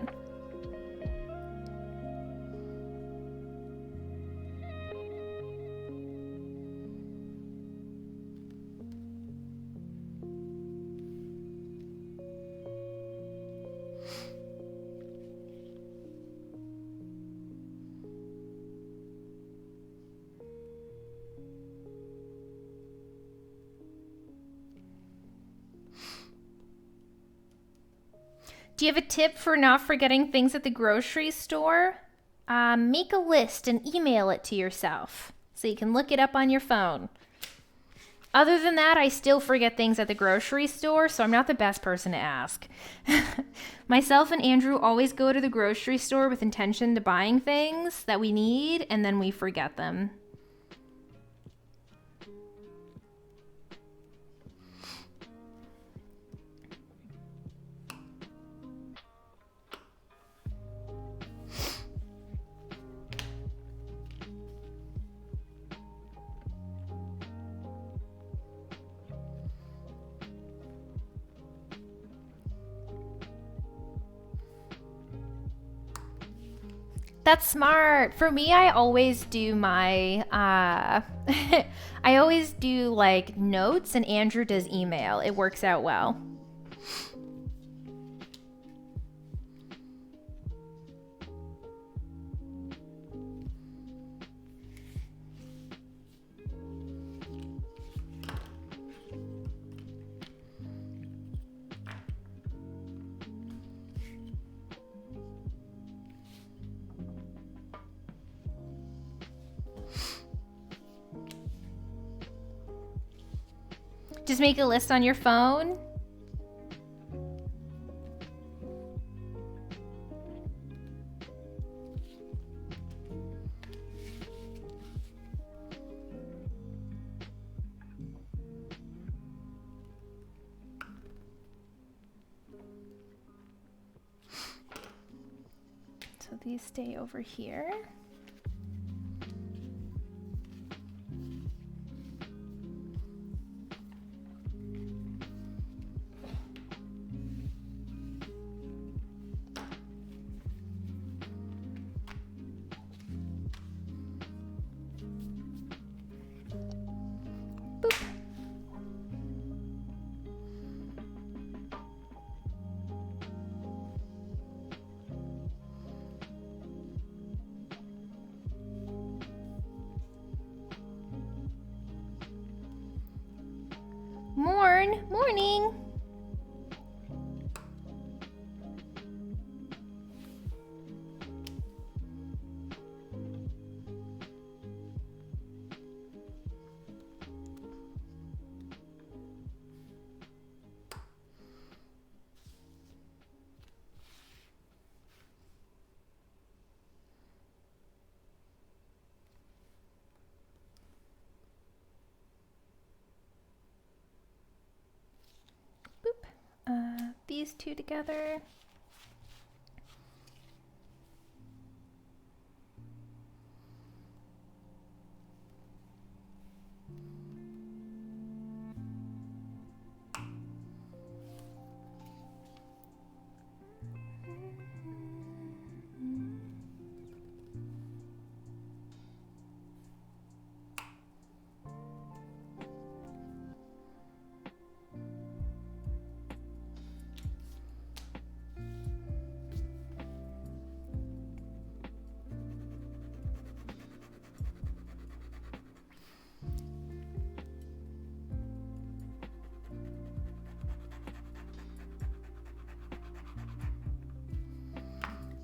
Do you have a tip for not forgetting things at the grocery store? Make a list and email it to yourself so you can look it up on your phone. Other than that, I still forget things at the grocery store, so I'm not the best person to ask. Myself and Andrew always go to the grocery store with intention to buying things that we need, and then we forget them. That's smart. For me, I always do my, I always do like notes and Andrew does email. It works out well. Just make a list on your phone. So these stay over here. Morning. These two together.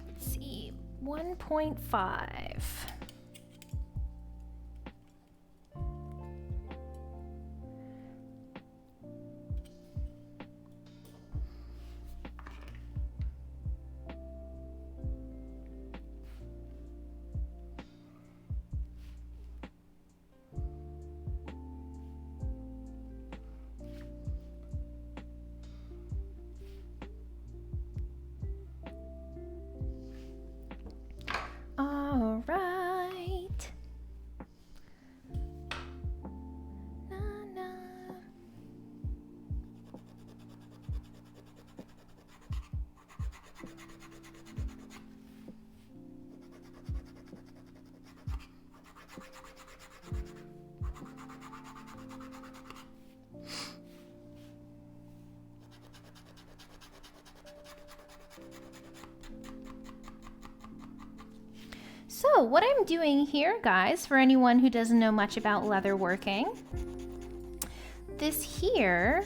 Let's see, 1.5. So what I'm doing here, guys, for anyone who doesn't know much about leather working, this here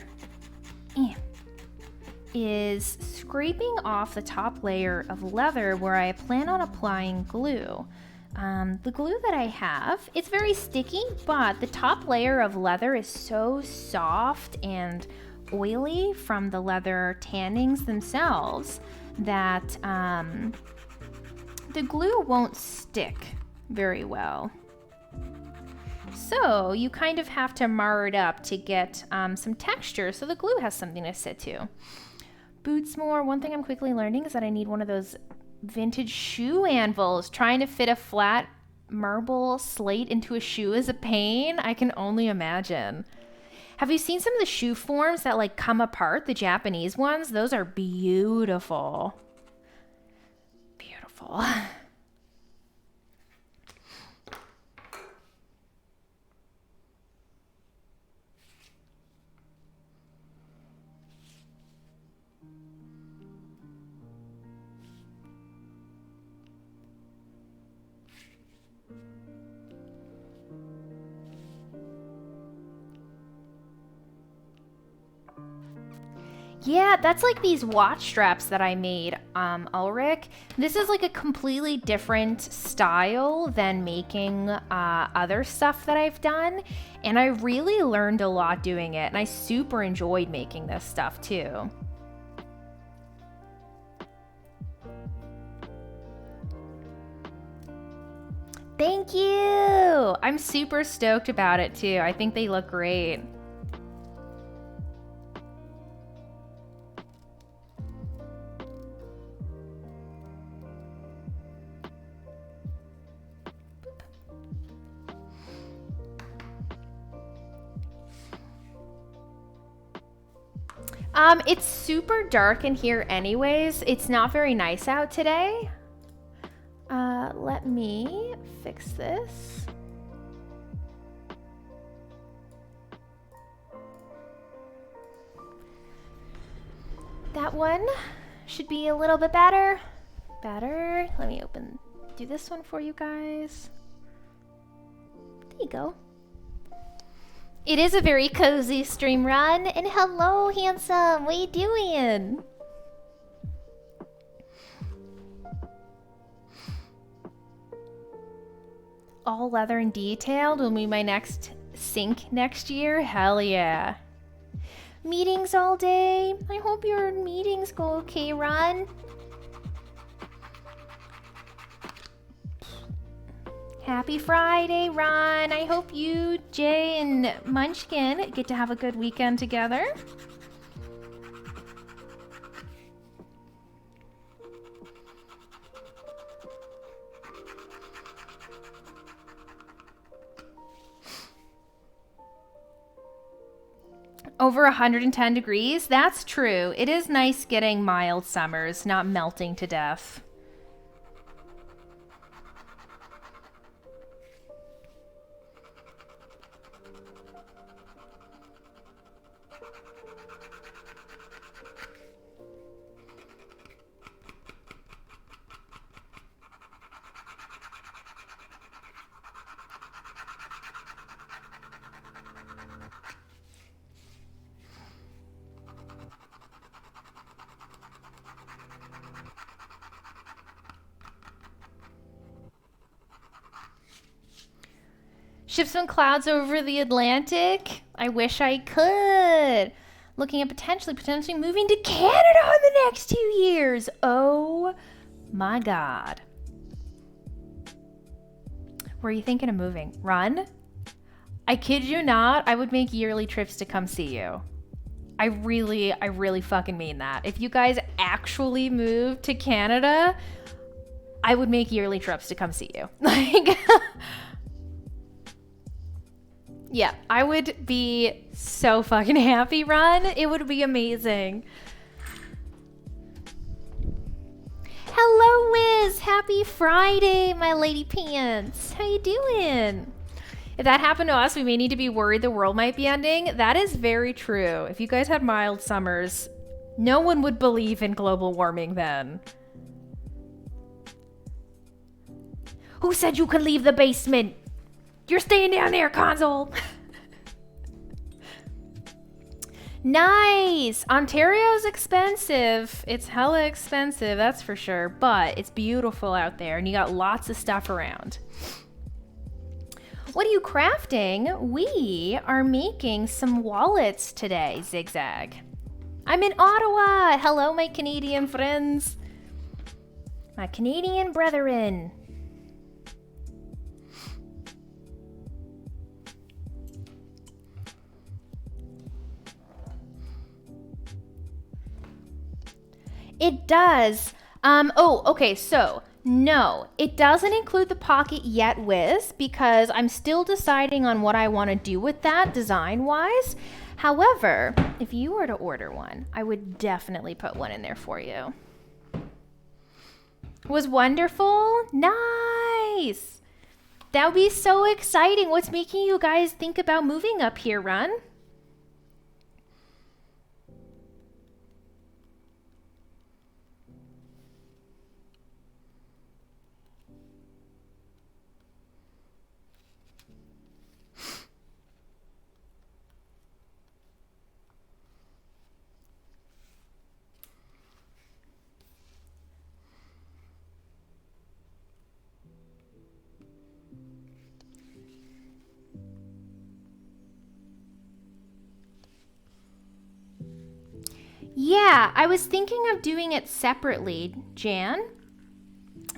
is scraping off the top layer of leather where I plan on applying glue. The glue that I have, it's very sticky, but the top layer of leather is so soft and oily from the leather tannings themselves that the glue won't stick very well. So you kind of have to mar it up to get some texture so the glue has something to sit to. Boots more. One thing I'm quickly learning is that I need one of those vintage shoe anvils. Trying to fit a flat marble slate into a shoe is a pain. I can only imagine. Have you seen some of the shoe forms that like come apart, the Japanese ones? Those are beautiful. Beautiful. Yeah, that's like these watch straps that I made, Ulrich. This is like a completely different style than making other stuff that I've done. And I really learned a lot doing it. And I super enjoyed making this stuff too. Thank you! I'm super stoked about it too. I think they look great. It's super dark in here anyways. It's not very nice out today. Let me fix this. That one should be a little bit better. Better. Let me do this one for you guys. There you go. It is a very cozy stream run. And hello, handsome. What are you doing? All leather and detailed will be my next sync next year. Hell yeah. Meetings all day. I hope your meetings go okay, Ron. Happy Friday, Ron. I hope you, Jay, and Munchkin get to have a good weekend together. Over 110 degrees? That's true. It is nice getting mild summers, not melting to death. Ship some clouds over the Atlantic? I wish I could. Looking at potentially moving to Canada in the next 2 years. Oh my God. Where are you thinking of moving? Run? I kid you not, I would make yearly trips to come see you. I really fucking mean that. If you guys actually moved to Canada, I would make yearly trips to come see you. Like... Yeah, I would be so fucking happy, Ron. It would be amazing. Hello, Wiz. Happy Friday, my lady pants. How you doing? If that happened to us, we may need to be worried the world might be ending. That is very true. If you guys had mild summers, no one would believe in global warming then. Who said you could leave the basement? You're staying down there, Console. Nice. Ontario's expensive. It's hella expensive, that's for sure. But it's beautiful out there, and you got lots of stuff around. What are you crafting? We are making some wallets today, Zigzag. I'm in Ottawa. Hello, my Canadian friends. My Canadian brethren. It does. Okay, so no, it doesn't include the pocket yet, Wiz, because I'm still deciding on what I want to do with that design-wise. However, if you were to order one, I would definitely put one in there for you. Was wonderful? Nice! That would be so exciting. What's making you guys think about moving up here, Run? Yeah, I was thinking of doing it separately, Jan.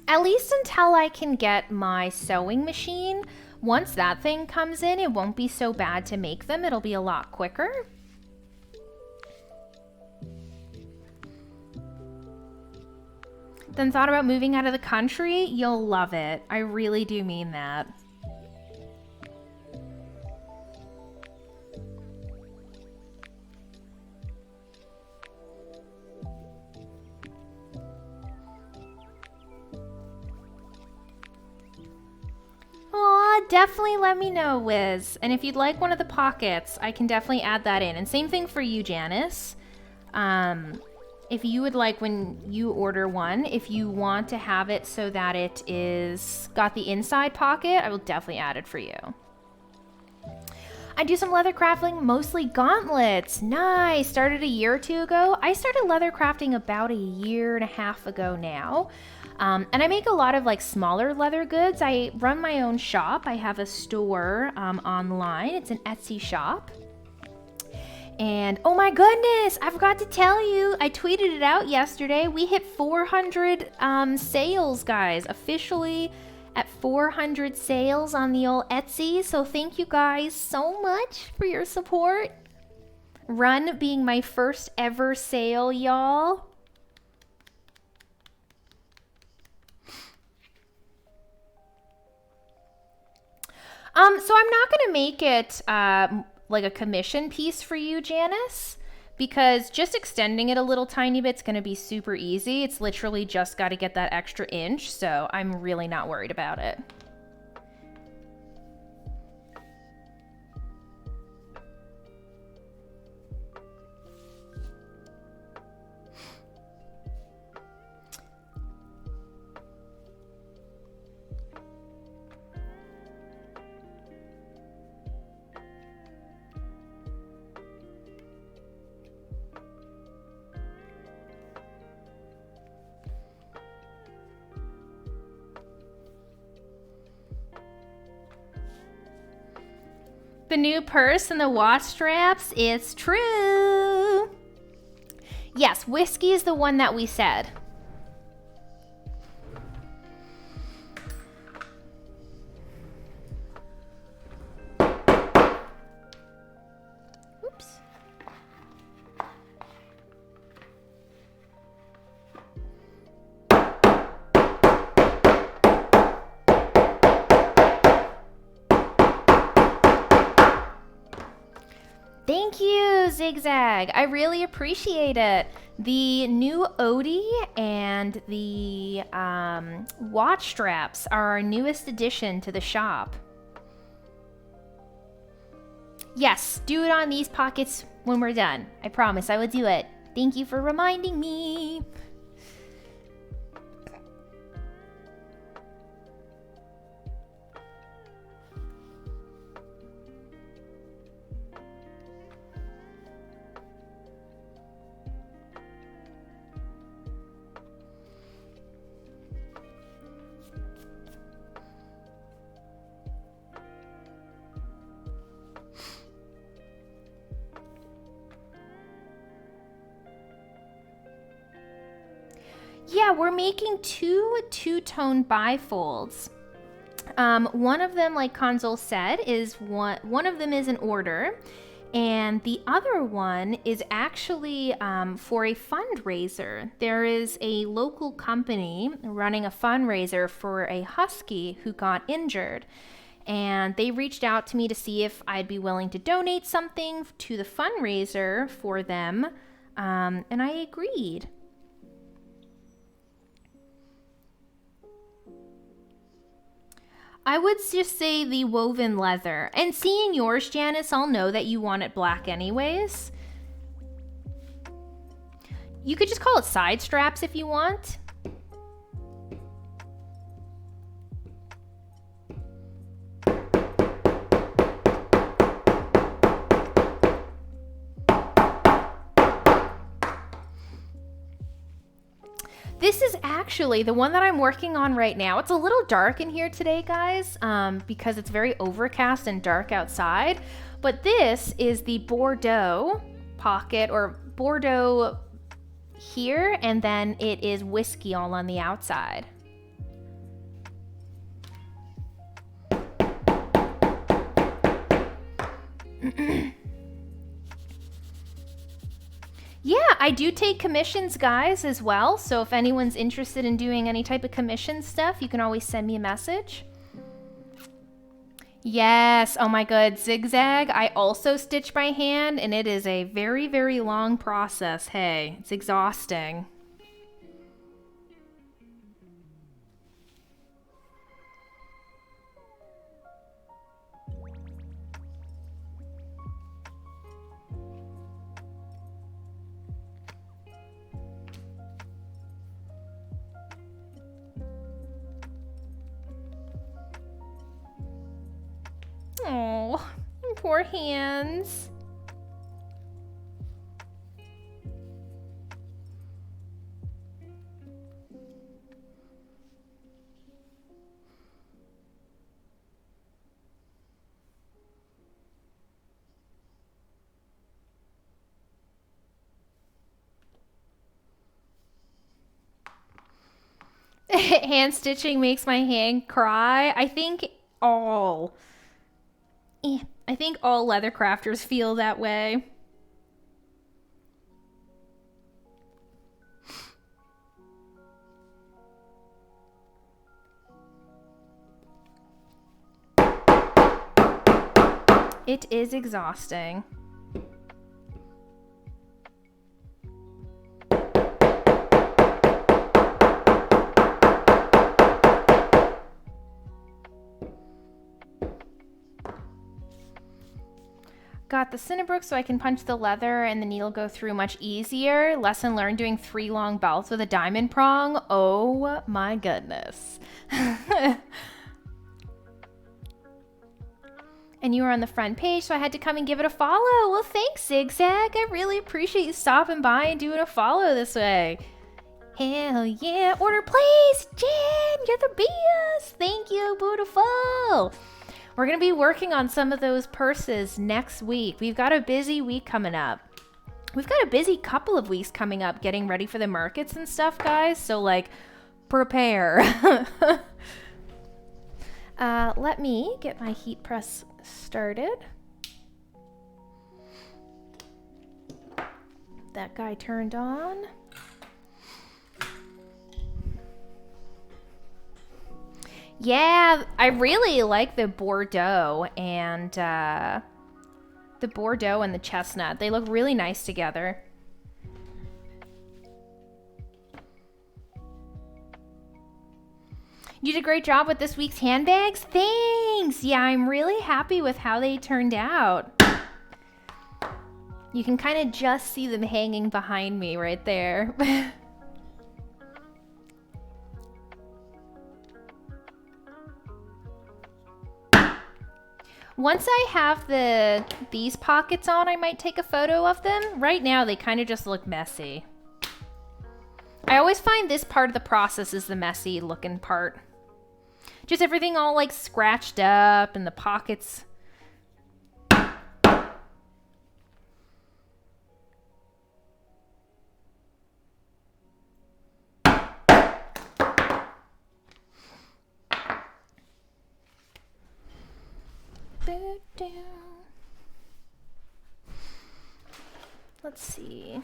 At least until I can get my sewing machine. Once that thing comes in, it won't be so bad to make them. It'll be a lot quicker. Then thought about moving out of the country? You'll love it. I really do mean that. Aw, definitely let me know, Wiz. And if you'd like one of the pockets, I can definitely add that in. And same thing for you, Janice. If you would like, when you order one, if you want to have it so that it is got the inside pocket, I will definitely add it for you. I do some leather crafting, mostly gauntlets. Nice. Started a year or two ago. I started leather crafting about a year and a half ago now. And I make a lot of like smaller leather goods. I run my own shop. I have a store online. It's an Etsy shop. And oh my goodness, I forgot to tell you, I tweeted it out yesterday. We hit 400 sales, guys, officially at 400 sales on the old Etsy. So thank you guys so much for your support. Run being my first ever sale, y'all. So I'm not gonna make it like a commission piece for you, Janice, because just extending it a little tiny bit's gonna be super easy. It's literally just got to get that extra inch, so I'm really not worried about it. The new purse and the watch straps, it's true. Yes, whiskey is the one that we said. Oops. Thank you, Zigzag. I really appreciate it. The new Odie and the watch straps are our newest addition to the shop. Yes, do it on these pockets when we're done. I promise I will do it. Thank you for reminding me. Yeah, we're making two two-tone bifolds. One of them, like Consul said, is one of them is an order, and the other one is actually for a fundraiser. There is a local company running a fundraiser for a husky who got injured, and they reached out to me to see if I'd be willing to donate something to the fundraiser for them, and I agreed. I would just say the woven leather. And seeing yours, Janice, I'll know that you want it black anyways. You could just call it side straps if you want. This is actually the one that I'm working on right now. It's a little dark in here today, guys, because it's very overcast and dark outside. But this is the Bordeaux pocket, or Bordeaux here, and then it is whiskey all on the outside. Yeah, I do take commissions, guys, as well. So if anyone's interested in doing any type of commission stuff, you can always send me a message. Yes, oh my god, zigzag. I also stitch by hand, and it is a very, very long process. Hey, it's exhausting. Oh, poor hands. Hand stitching makes my hand cry. I think all leather crafters feel that way. It is exhausting. Got the Cinnabrook so I can punch the leather and the needle go through much easier. Lesson learned, doing 3 long belts with a diamond prong. Oh my goodness. And you were on the front page, so I had to come and give it a follow. Well, thanks, Zigzag. I really appreciate you stopping by and doing a follow this way. Hell yeah. Order please. Jen, you're the best. Thank you, beautiful. We're going to be working on some of those purses next week. We've got a busy week coming up. We've got a busy couple of weeks coming up getting ready for the markets and stuff, guys. So, like, prepare. Let me get my heat press started. That guy turned on. Yeah, I really like the Bordeaux and the chestnut. They look really nice together. You did a great job with this week's handbags. Thanks. Yeah, I'm really happy with how they turned out. You can kind of just see them hanging behind me right there. Once I have these pockets on, I might take a photo of them. Right now, they kind of just look messy. I always find this part of the process is the messy looking part. Just everything all like scratched up and the pockets. Let's see.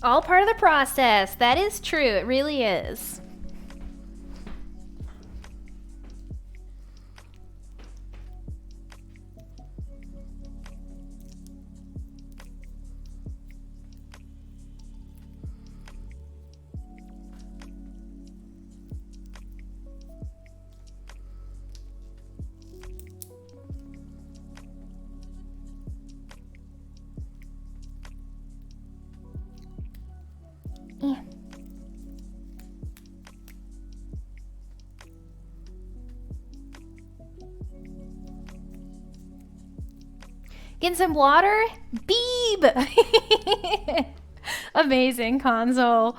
All part of the process. That is true. It really is. Yeah. Getting some water? Beeb! Amazing console.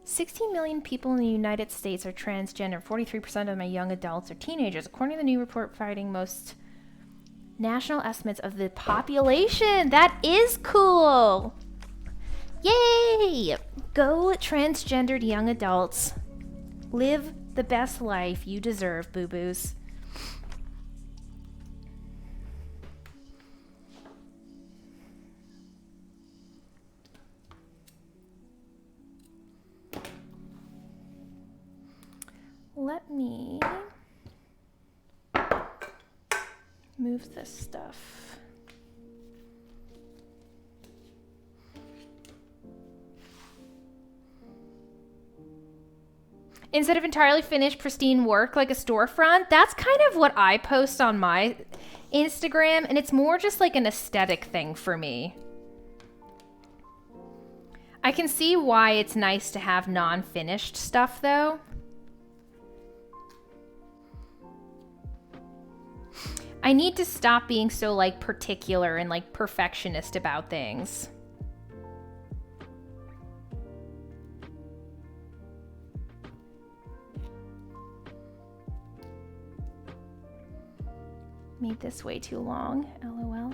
16 million people in the United States are transgender. 43% of them are young adults or teenagers, according to the new report providing most national estimates of the population. That is cool. Yay! Go transgendered young adults. Live the best life you deserve, boo-boos. Let me move this stuff. Instead of entirely finished, pristine work like a storefront, that's kind of what I post on my Instagram, and it's more just like an aesthetic thing for me. I can see why it's nice to have non-finished stuff, though. I need to stop being so, like, particular and, like, perfectionist about things. Made this way too long, LOL.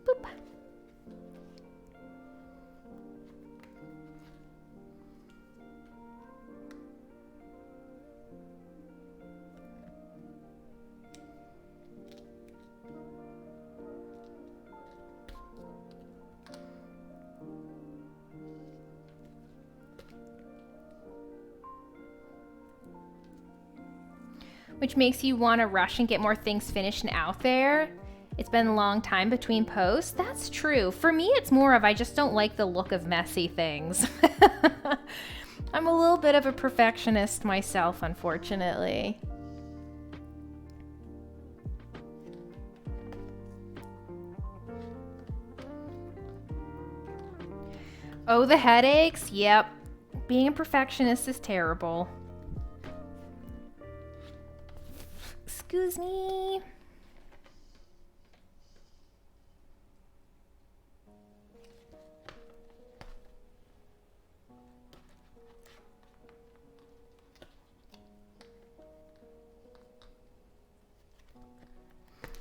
Boop. Which makes you want to rush and get more things finished and out there. It's been a long time between posts. That's true. For me, it's more of I just don't like the look of messy things. I'm a little bit of a perfectionist myself, unfortunately. Oh, the headaches? Yep. Being a perfectionist is terrible. Excuse me.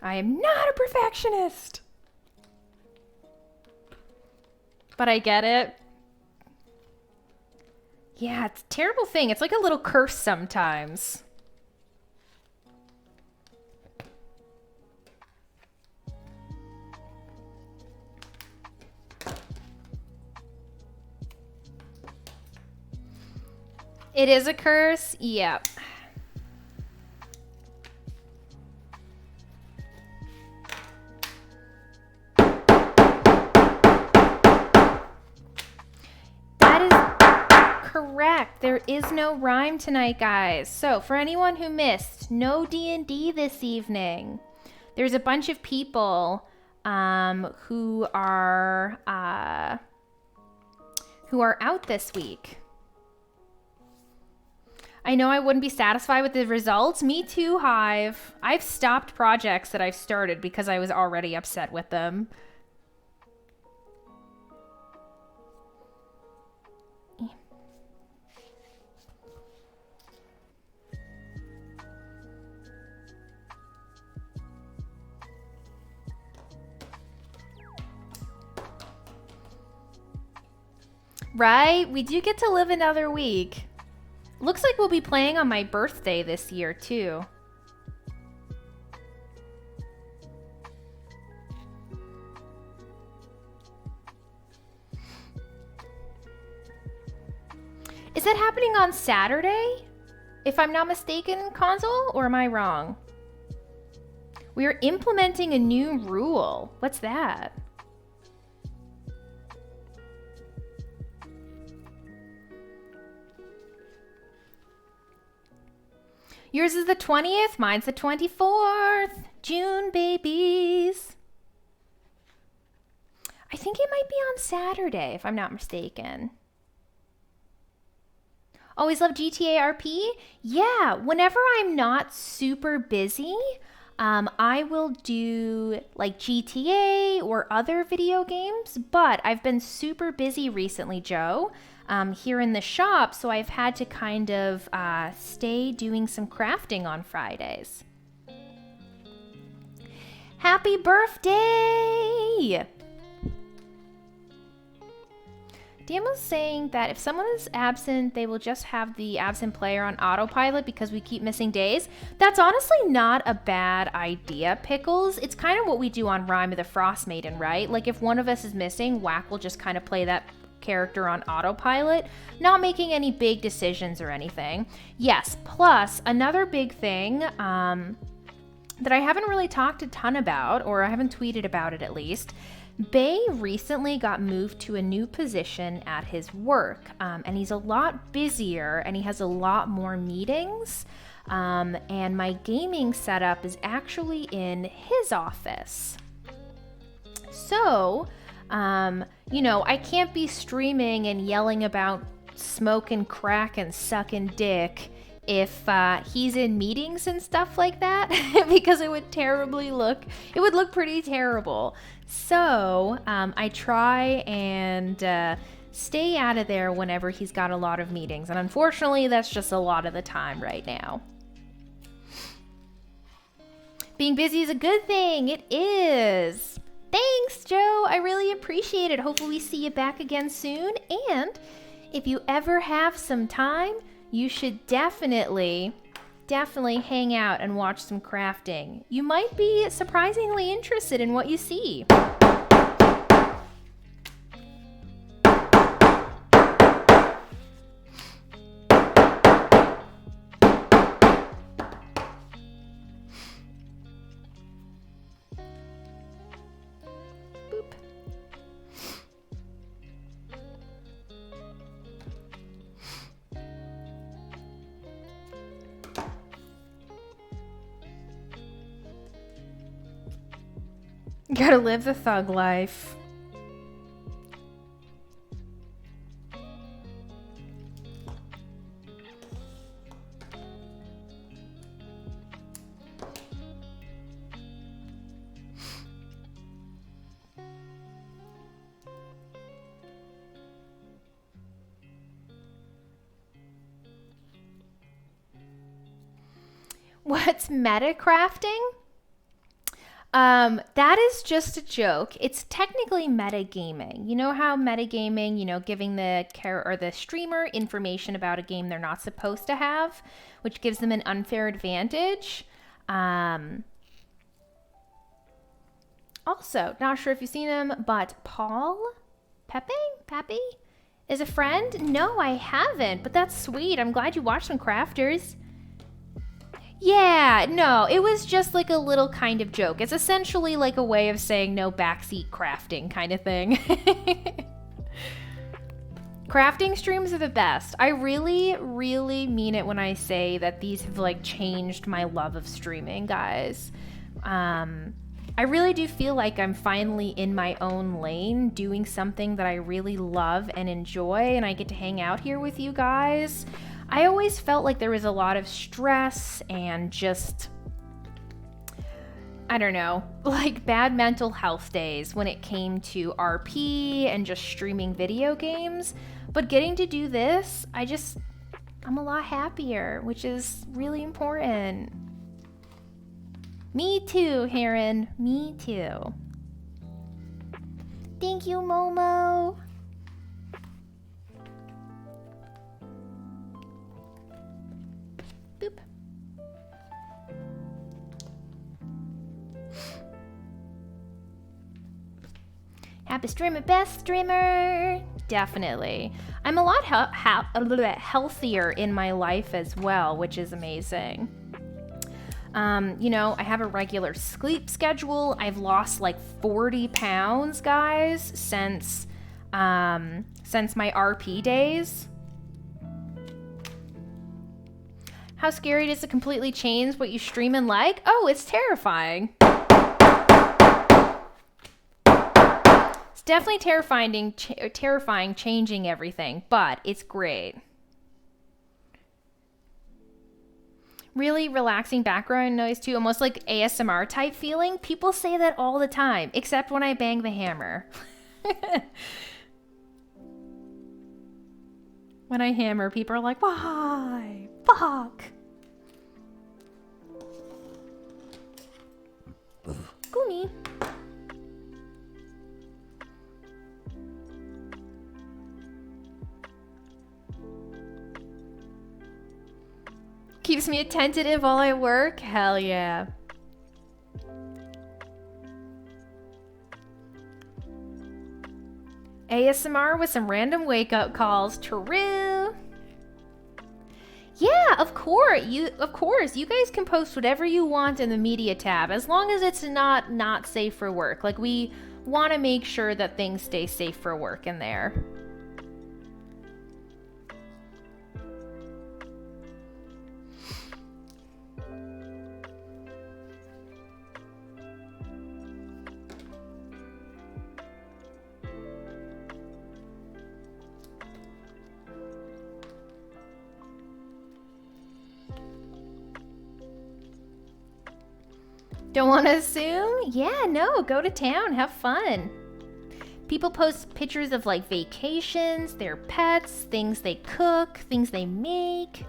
I am not a perfectionist. But I get it. Yeah, it's a terrible thing. It's like a little curse sometimes. It is a curse? Yep. That is correct. There is no rhyme tonight, guys. So, for anyone who missed, no D&D this evening. there's a bunch of people who are out this week. I know I wouldn't be satisfied with the results. Me too, Hive. I've stopped projects that I've started because I was already upset with them. Right? We do get to live another week. Looks like we'll be playing on my birthday this year, too. Is that happening on Saturday? If I'm not mistaken, console? Or am I wrong? We are implementing a new rule. What's that? Yours is the 20th, mine's the 24th. June, babies. I think it might be on Saturday, if I'm not mistaken. Always love GTA RP? Yeah, whenever I'm not super busy, I will do like GTA or other video games, but I've been super busy recently, Joe. Here in the shop, so I've had to kind of stay doing some crafting on Fridays. Happy birthday! Dan was saying that if someone is absent, they will just have the absent player on autopilot because we keep missing days. That's honestly not a bad idea, Pickles. It's kind of what we do on Rime of the Frost Maiden, right? Like if one of us is missing, Whack will just kind of play that character on autopilot, not making any big decisions or anything. Yes, plus another big thing that I haven't really talked a ton about, or I haven't tweeted about it at least. Bay recently got moved to a new position at his work, and he's a lot busier and he has a lot more meetings, and my gaming setup is actually in his office. So you know, I can't be streaming and yelling about smoking crack and sucking dick if he's in meetings and stuff like that because it would look pretty terrible. So I try and stay out of there whenever he's got a lot of meetings, and unfortunately that's just a lot of the time right now. Being busy is a good thing. It is. Thanks, Joe. I really appreciate it. Hopefully we see you back again soon. And if you ever have some time, you should definitely hang out and watch some crafting. You might be surprisingly interested in what you see. Gotta live the thug life. What's meta crafting? That is just a joke. It's technically metagaming. You know how metagaming, you know, giving the streamer information about a game they're not supposed to have, which gives them an unfair advantage. Also, not sure if you've seen him, but Pepe is a friend? No, I haven't, but that's sweet. I'm glad you watched some crafters. Yeah, no, it was just like a little kind of joke. It's essentially like a way of saying no backseat crafting kind of thing. Crafting streams are the best. I really, really mean it when I say that these have like changed my love of streaming, guys. I really do feel like I'm finally in my own lane, doing something that I really love and enjoy, and I get to hang out here with you guys. I always felt like there was a lot of stress and just, I don't know, like bad mental health days when it came to RP and just streaming video games. But getting to do this, I'm a lot happier, which is really important. Me too, Heron. Me too. Thank you, Momo. Boop. Happy streamer, best streamer. Definitely. I'm a lot healthier in my life as well, which is amazing. You know, I have a regular sleep schedule. I've lost like 40 pounds, guys, since my RP days. How scary does it completely change what you stream and like? Oh, it's terrifying. It's definitely terrifying changing everything, but it's great. Really relaxing background noise too, almost like ASMR type feeling. People say that all the time, except when I bang the hammer. When I hammer, people are like, why? Fuck. Gumi. Keeps me attentive while I work? Hell yeah. ASMR with some random wake-up calls. True. Yeah, of course. You guys can post whatever you want in the media tab, as long as it's not safe for work. Like, we want to make sure that things stay safe for work in there. Don't want to assume? Yeah, no, go to town, have fun. People post pictures of like vacations, their pets, things they cook, things they make.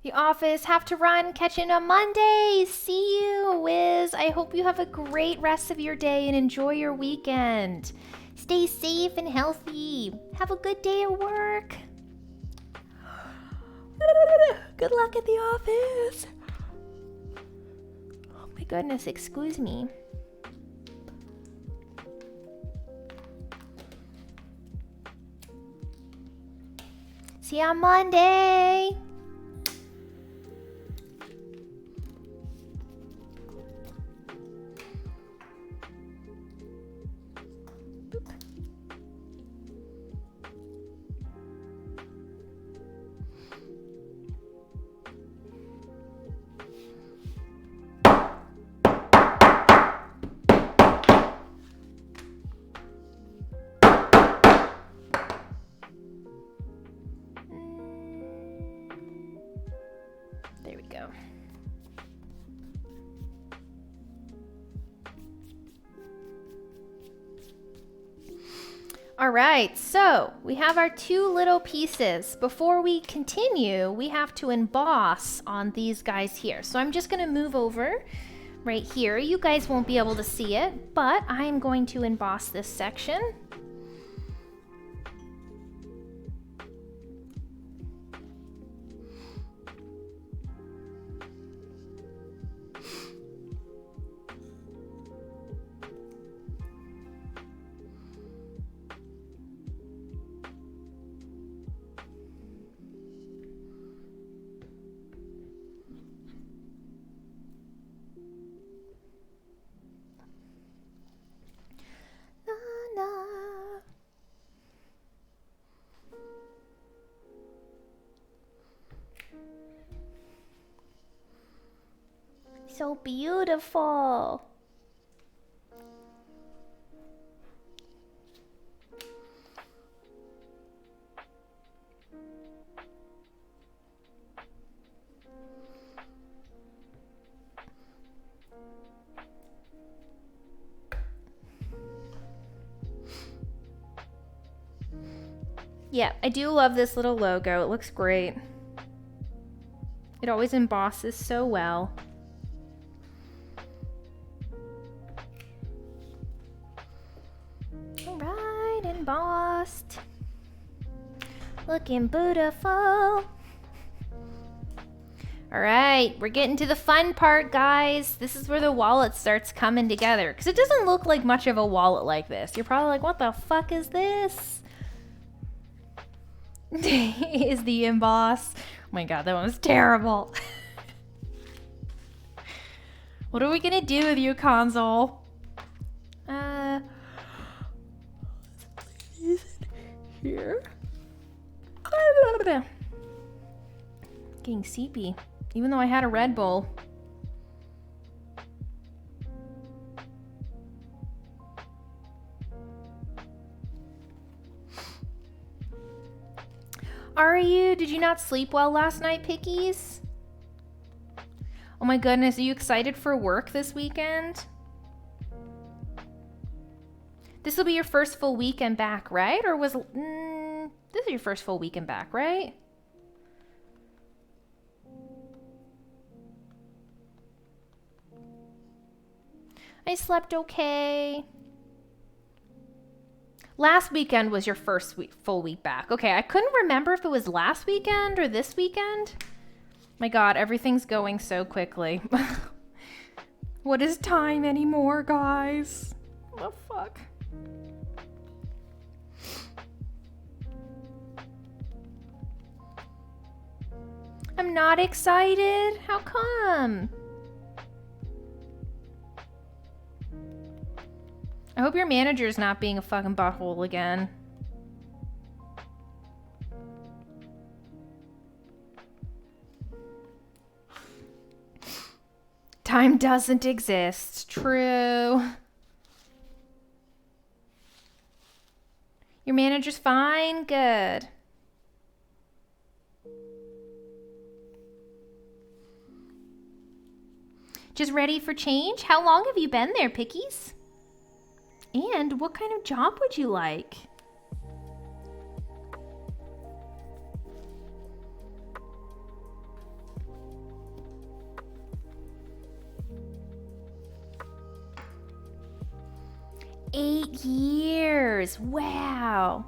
The office, have to run, catch in on Monday. See you, Wiz. I hope you have a great rest of your day and enjoy your weekend. Stay safe and healthy. Have a good day at work. Good luck at the office. Oh my goodness, excuse me. See you on Monday. There we go. All right, so we have our two little pieces. Before we continue, we have to emboss on these guys here. So I'm just gonna move over right here. You guys won't be able to see it, but I'm going to emboss this section. So beautiful. Yeah, I do love this little logo. It looks great. It always embosses so well. All right, embossed. Looking beautiful. All right, we're getting to the fun part, guys. This is where the wallet starts coming together, because it doesn't look like much of a wallet like this. You're probably like, what the fuck is this? Is the emboss. Oh my god, that one was terrible. What are we gonna do with you, console? Is it here? Getting seepy, even though I had a Red Bull. Are you? Did you not sleep well last night, Pickies? Oh my goodness, are you excited for work this weekend? This will be your first full weekend back, right? Or was this is your first full weekend back, right? I slept okay. Last weekend was your first full week back. Okay, I couldn't remember if it was last weekend or this weekend. My god, everything's going so quickly. What is time anymore, guys? What the fuck? I'm not excited. How come? I hope your manager's not being a fucking butthole again. Time doesn't exist. True. Your manager's fine? Good. Just ready for change? How long have you been there, Pickies? And what kind of job would you like? Eight years. Wow.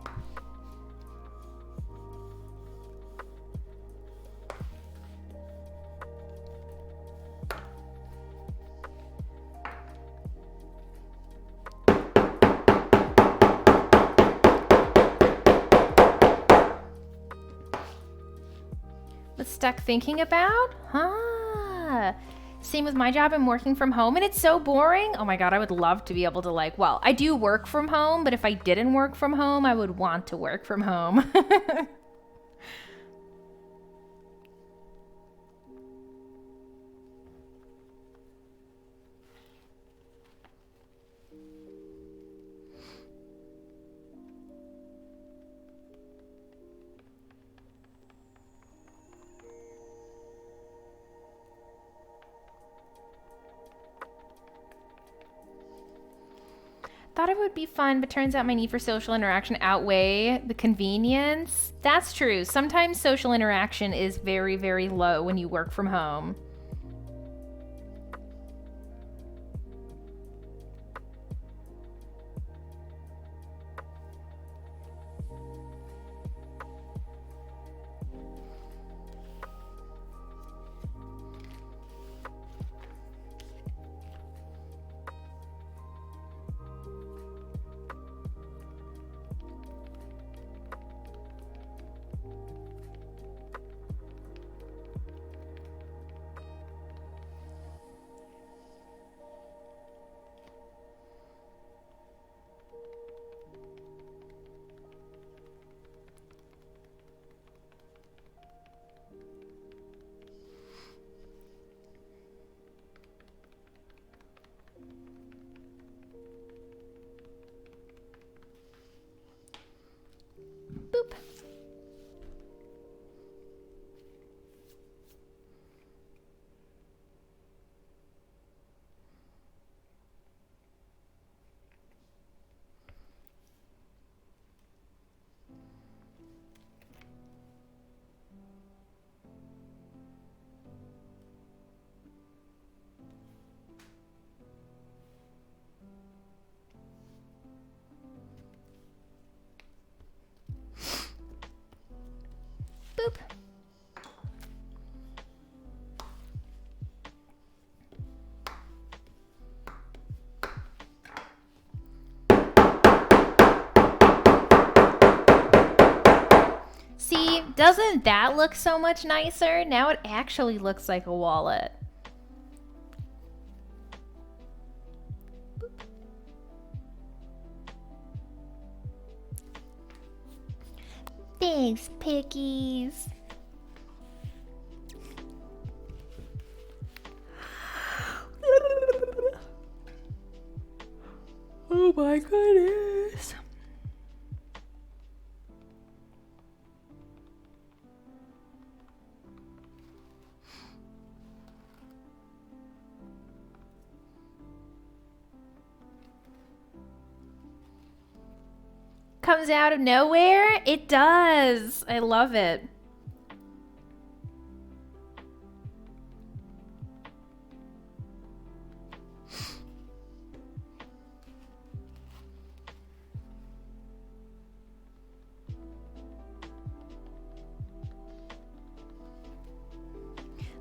Was stuck thinking about? Huh. Same with my job. I'm working from home and it's so boring. Oh my god, I would love to be able to well, I do work from home, but if I didn't work from home, I would want to work from home. Thought it would be fun, but turns out my need for social interaction outweigh the convenience. That's true. Sometimes social interaction is very, very low when you work from home. See, doesn't that look so much nicer? Now it actually looks like a wallet. Thanks, Pickies. Oh my goodness. Comes out of nowhere? It does. I love it.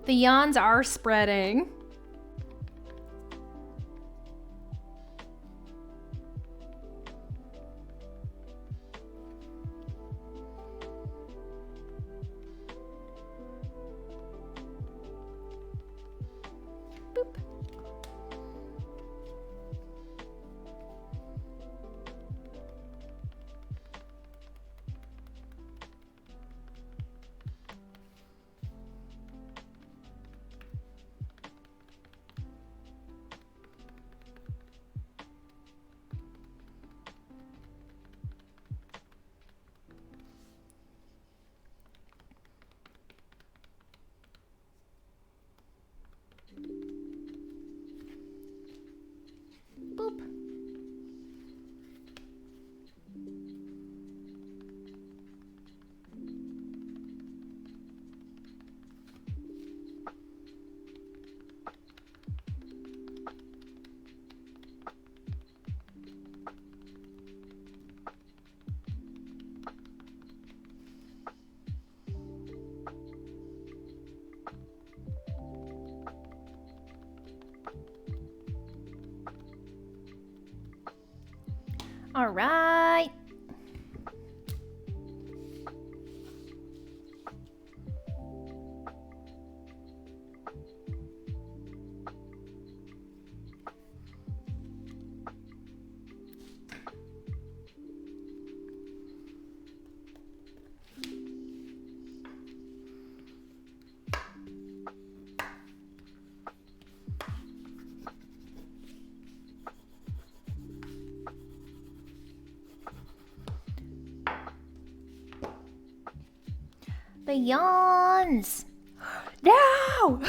The yawns are spreading. Boop. Boop. All right. The yawns. No!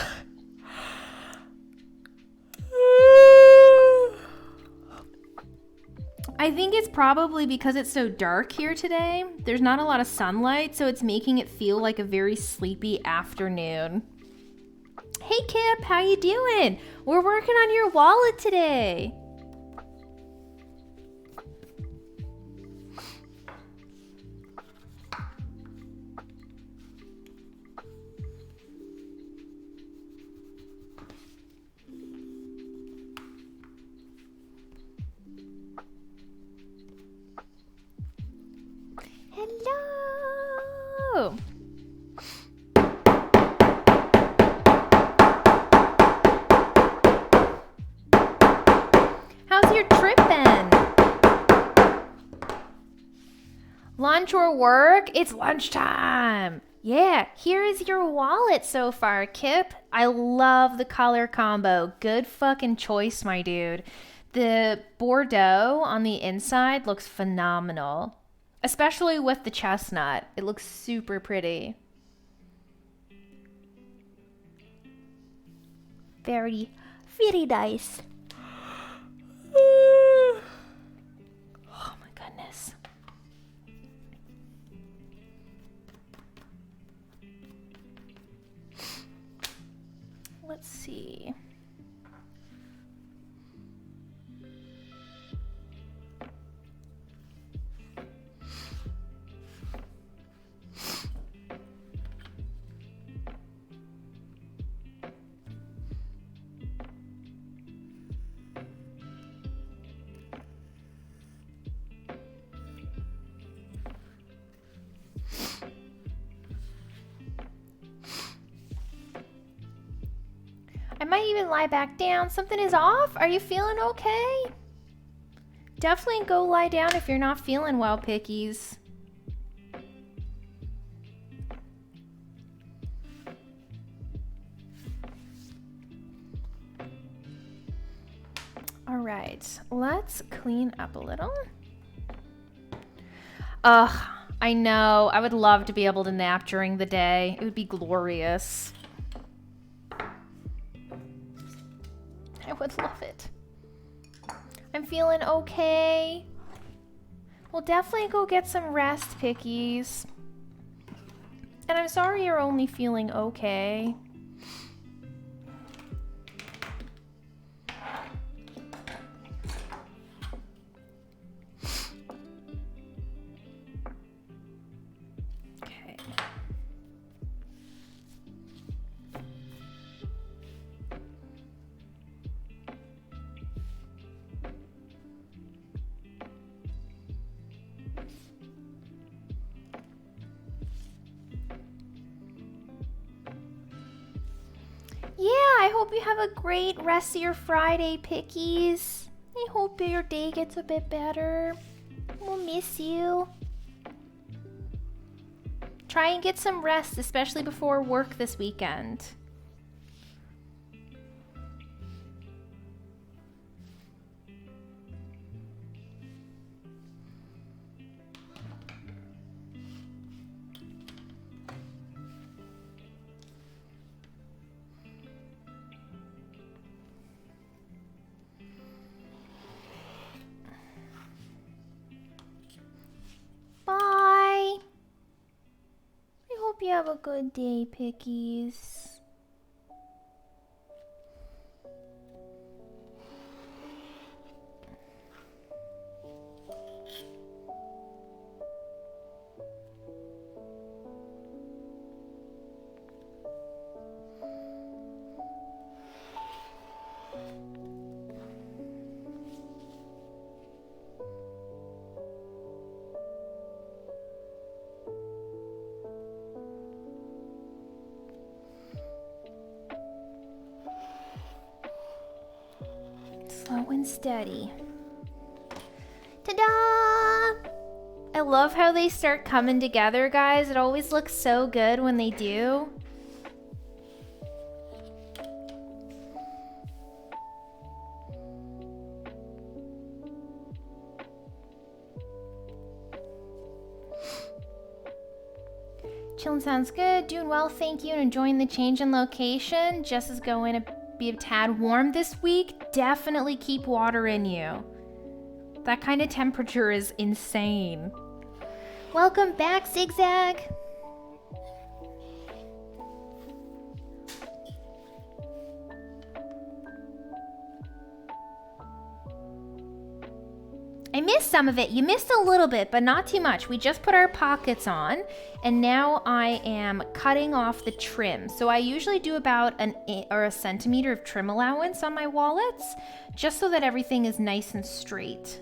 I think it's probably because it's so dark here today. There's not a lot of sunlight, so it's making it feel like a very sleepy afternoon. Hey Kip, how you doing? We're working on your wallet today. Hello. How's your trip been? Lunch or work? It's lunchtime. Yeah, here is your wallet so far, Kip. I love the color combo. Good fucking choice, my dude. The Bordeaux on the inside looks phenomenal. Especially with the chestnut. It looks super pretty. Very, very nice. Oh my goodness. Let's see. might even lie back down. Something is off? Are you feeling okay? Definitely go lie down if you're not feeling well, Pickies. All right, let's clean up a little. Ugh, I know. I would love to be able to nap during the day. It would be glorious. I would love it. I'm feeling okay. We'll definitely go get some rest, Pickies. And I'm sorry you're only feeling okay. I hope you have a great rest of your Friday, Pickies. I hope your day gets a bit better. We'll miss you. Try and get some rest, especially before work this weekend. Hope you have a good day, Pickies. Slow and steady. Ta-da! I love how they start coming together, guys. It always looks so good when they do. Chillin' sounds good. Doing well, thank you, and enjoying the change in location. Jess is going to be a tad warm this week. Definitely keep water in you. That kind of temperature is insane. Welcome back, Zigzag. I missed some of it. You missed a little bit, but not too much. We just put our pockets on, and now I am cutting off the trim. So I usually do about a centimeter of trim allowance on my wallets, just so that everything is nice and straight.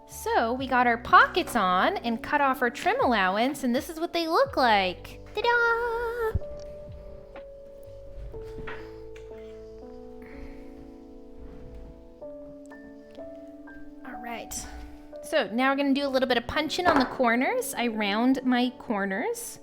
So we got our pockets on and cut off our trim allowance, and this is what they look like. Ta-da! All right. So now we're going to do a little bit of punching on the corners. I round my corners.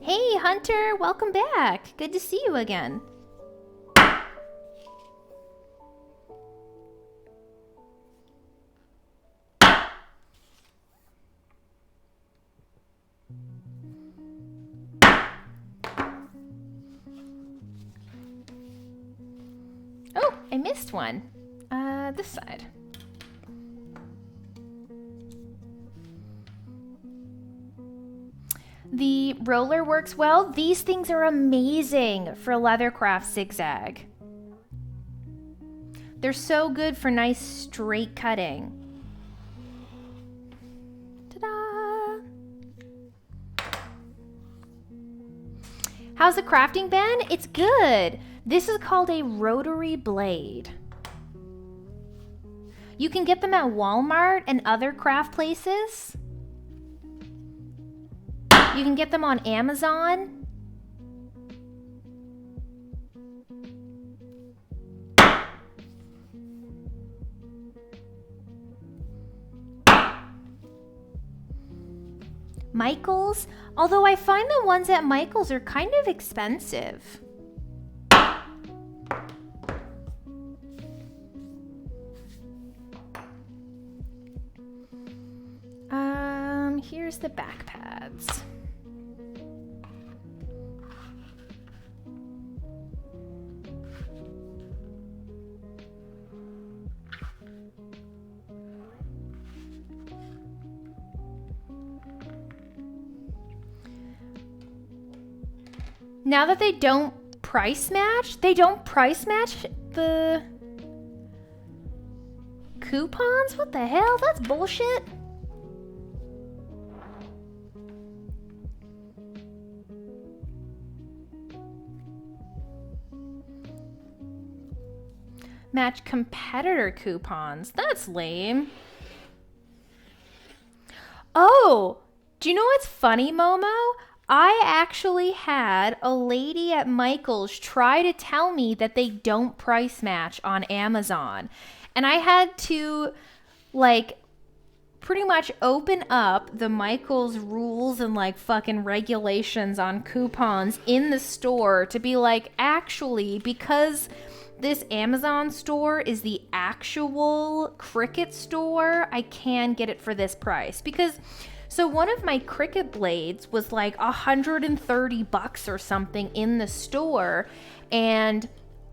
Hey, Hunter, welcome back. Good to see you again. Oh, I missed one. This side. The roller works well. These things are amazing for leathercraft, Zigzag. They're so good for nice straight cutting. Ta-da! How's the crafting been? It's good. This is called a rotary blade. You can get them at Walmart and other craft places. You can get them on Amazon. Michael's, although I find the ones at Michael's are kind of expensive. Here's the back pads. Now that they don't price match the coupons? What the hell? That's bullshit. Match competitor coupons. That's lame. Oh, do you know what's funny, Momo? I actually had a lady at Michael's try to tell me that they don't price match on Amazon. And I had to, like, pretty much open up the Michael's rules and, like, fucking regulations on coupons in the store to be like, actually, because this Amazon store is the actual Cricut store, I can get it for this price. Because, so one of my Cricut blades was like $130 or something in the store, and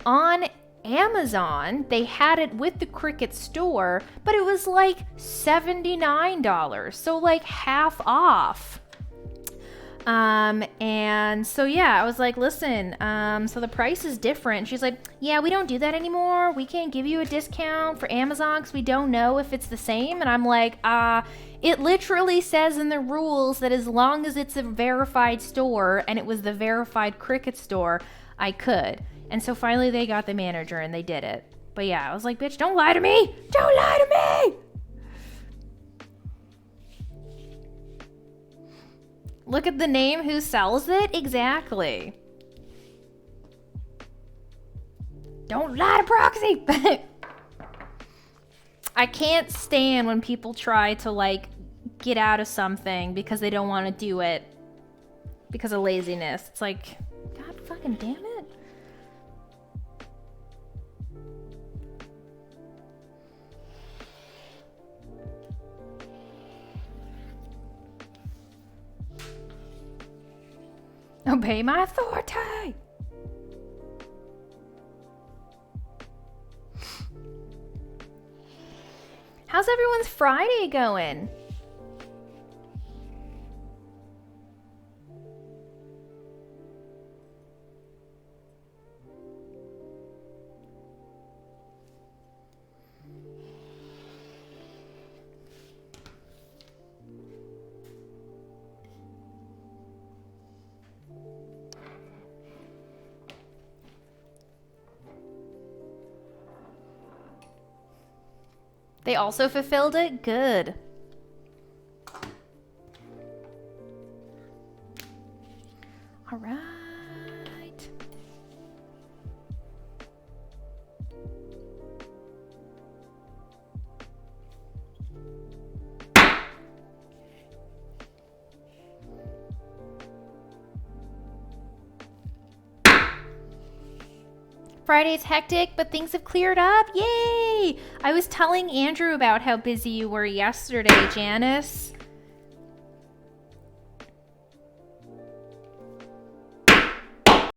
on Amazon they had it with the Cricut store, but it was like $79, so like half off. And so yeah, I was like, listen, so the price is different. She's like, yeah, we don't do that anymore. We can't give you a discount for Amazon because we don't know if it's the same. And I'm like, it literally says in the rules that as long as it's a verified store, and it was the verified Cricut store, I could. And so finally they got the manager and they did it. But yeah, I was like, bitch, don't lie to me. Don't lie to me. Look at the name, who sells it? Exactly. Don't lie to Proxy. I can't stand when people try to, like, get out of something because they don't want to do it because of laziness. It's like, God fucking damn it. Obey my authority. How's everyone's Friday going? They also fulfilled it? Good. All right. Friday's hectic, but things have cleared up. Yay! I was telling Andrew about how busy you were yesterday, Janice.